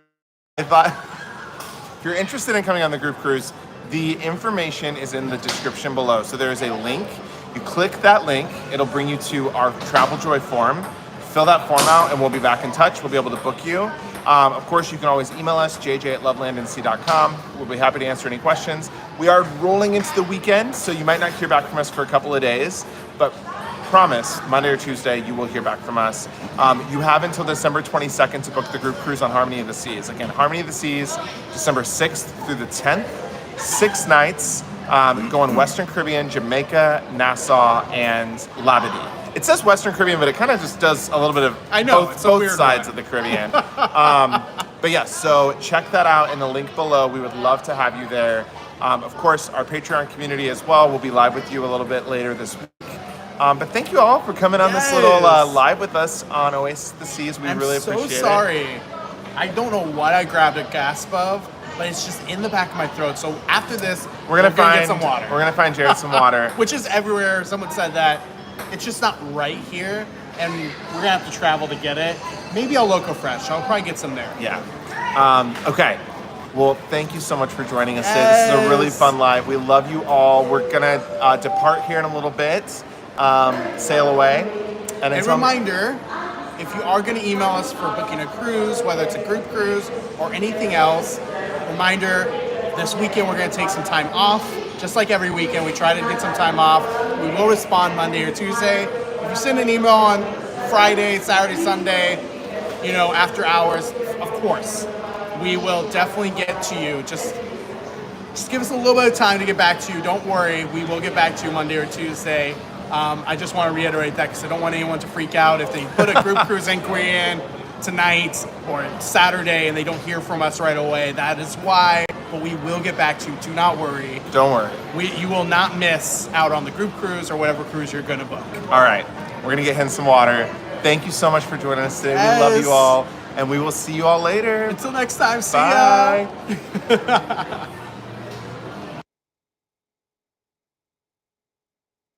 if you're interested in coming on the group cruise, the information is in the description below. So there is a link. You click that link, it'll bring you to our Travel Joy form. Fill that form out and we'll be back in touch. We'll be able to book you. Of course, you can always email us, jj@lovelandnc.com. We'll be happy to answer any questions. We are rolling into the weekend, so you might not hear back from us for a couple of days, but promise, Monday or Tuesday, you will hear back from us. You have until December 22nd to book the group cruise on Harmony of the Seas. Again, Harmony of the Seas, December 6th through the 10th, 6 nights, going Western Caribbean, Jamaica, Nassau, and Labadee. It says Western Caribbean, but it kind of just does a little bit of I know, it's a both weird sides one. of the Caribbean. But yeah, so check that out in the link below. We would love to have you there. Of course, our Patreon community as well. We'll be live with you a little bit later this week. But thank you all for coming on this little Yes. live with us on Oasis the Seas. We really appreciate so sorry. I don't know what I grabbed a gasp of, but it's just in the back of my throat. So after this, We're gonna get some water. We're gonna find Jared some water. Which is everywhere. Someone said that it's just not right here, and we're gonna have to travel to get it. Maybe I'll Loco Fresh. I'll probably get some there. Yeah. Okay. Well, thank you so much for joining us today. This is a really Yes. fun live. We love you all. We're gonna depart here in a little bit. Sail away. And A until reminder, if you are going to email us for booking a cruise, whether it's a group cruise or anything else, reminder, this weekend we're going to take some time off. Just like every weekend, we try to get some time off. We will respond Monday or Tuesday. If you send an email on Friday, Saturday, Sunday, you know, after hours, of course, we will definitely get to you. Just give us a little bit of time to get back to you. Don't worry, we will get back to you Monday or Tuesday. I just want to reiterate that because I don't want anyone to freak out if they put a group cruise inquiry in tonight or Saturday and they don't hear from us right away. That is why, but we will get back to you. Do not worry. don't worry. You will not miss out on the group cruise or whatever cruise you're going to book. All right. We're gonna get him some water. thank you so much for joining us today. We love Yes. you all, and we will see you all later. Until next time, see Bye. ya.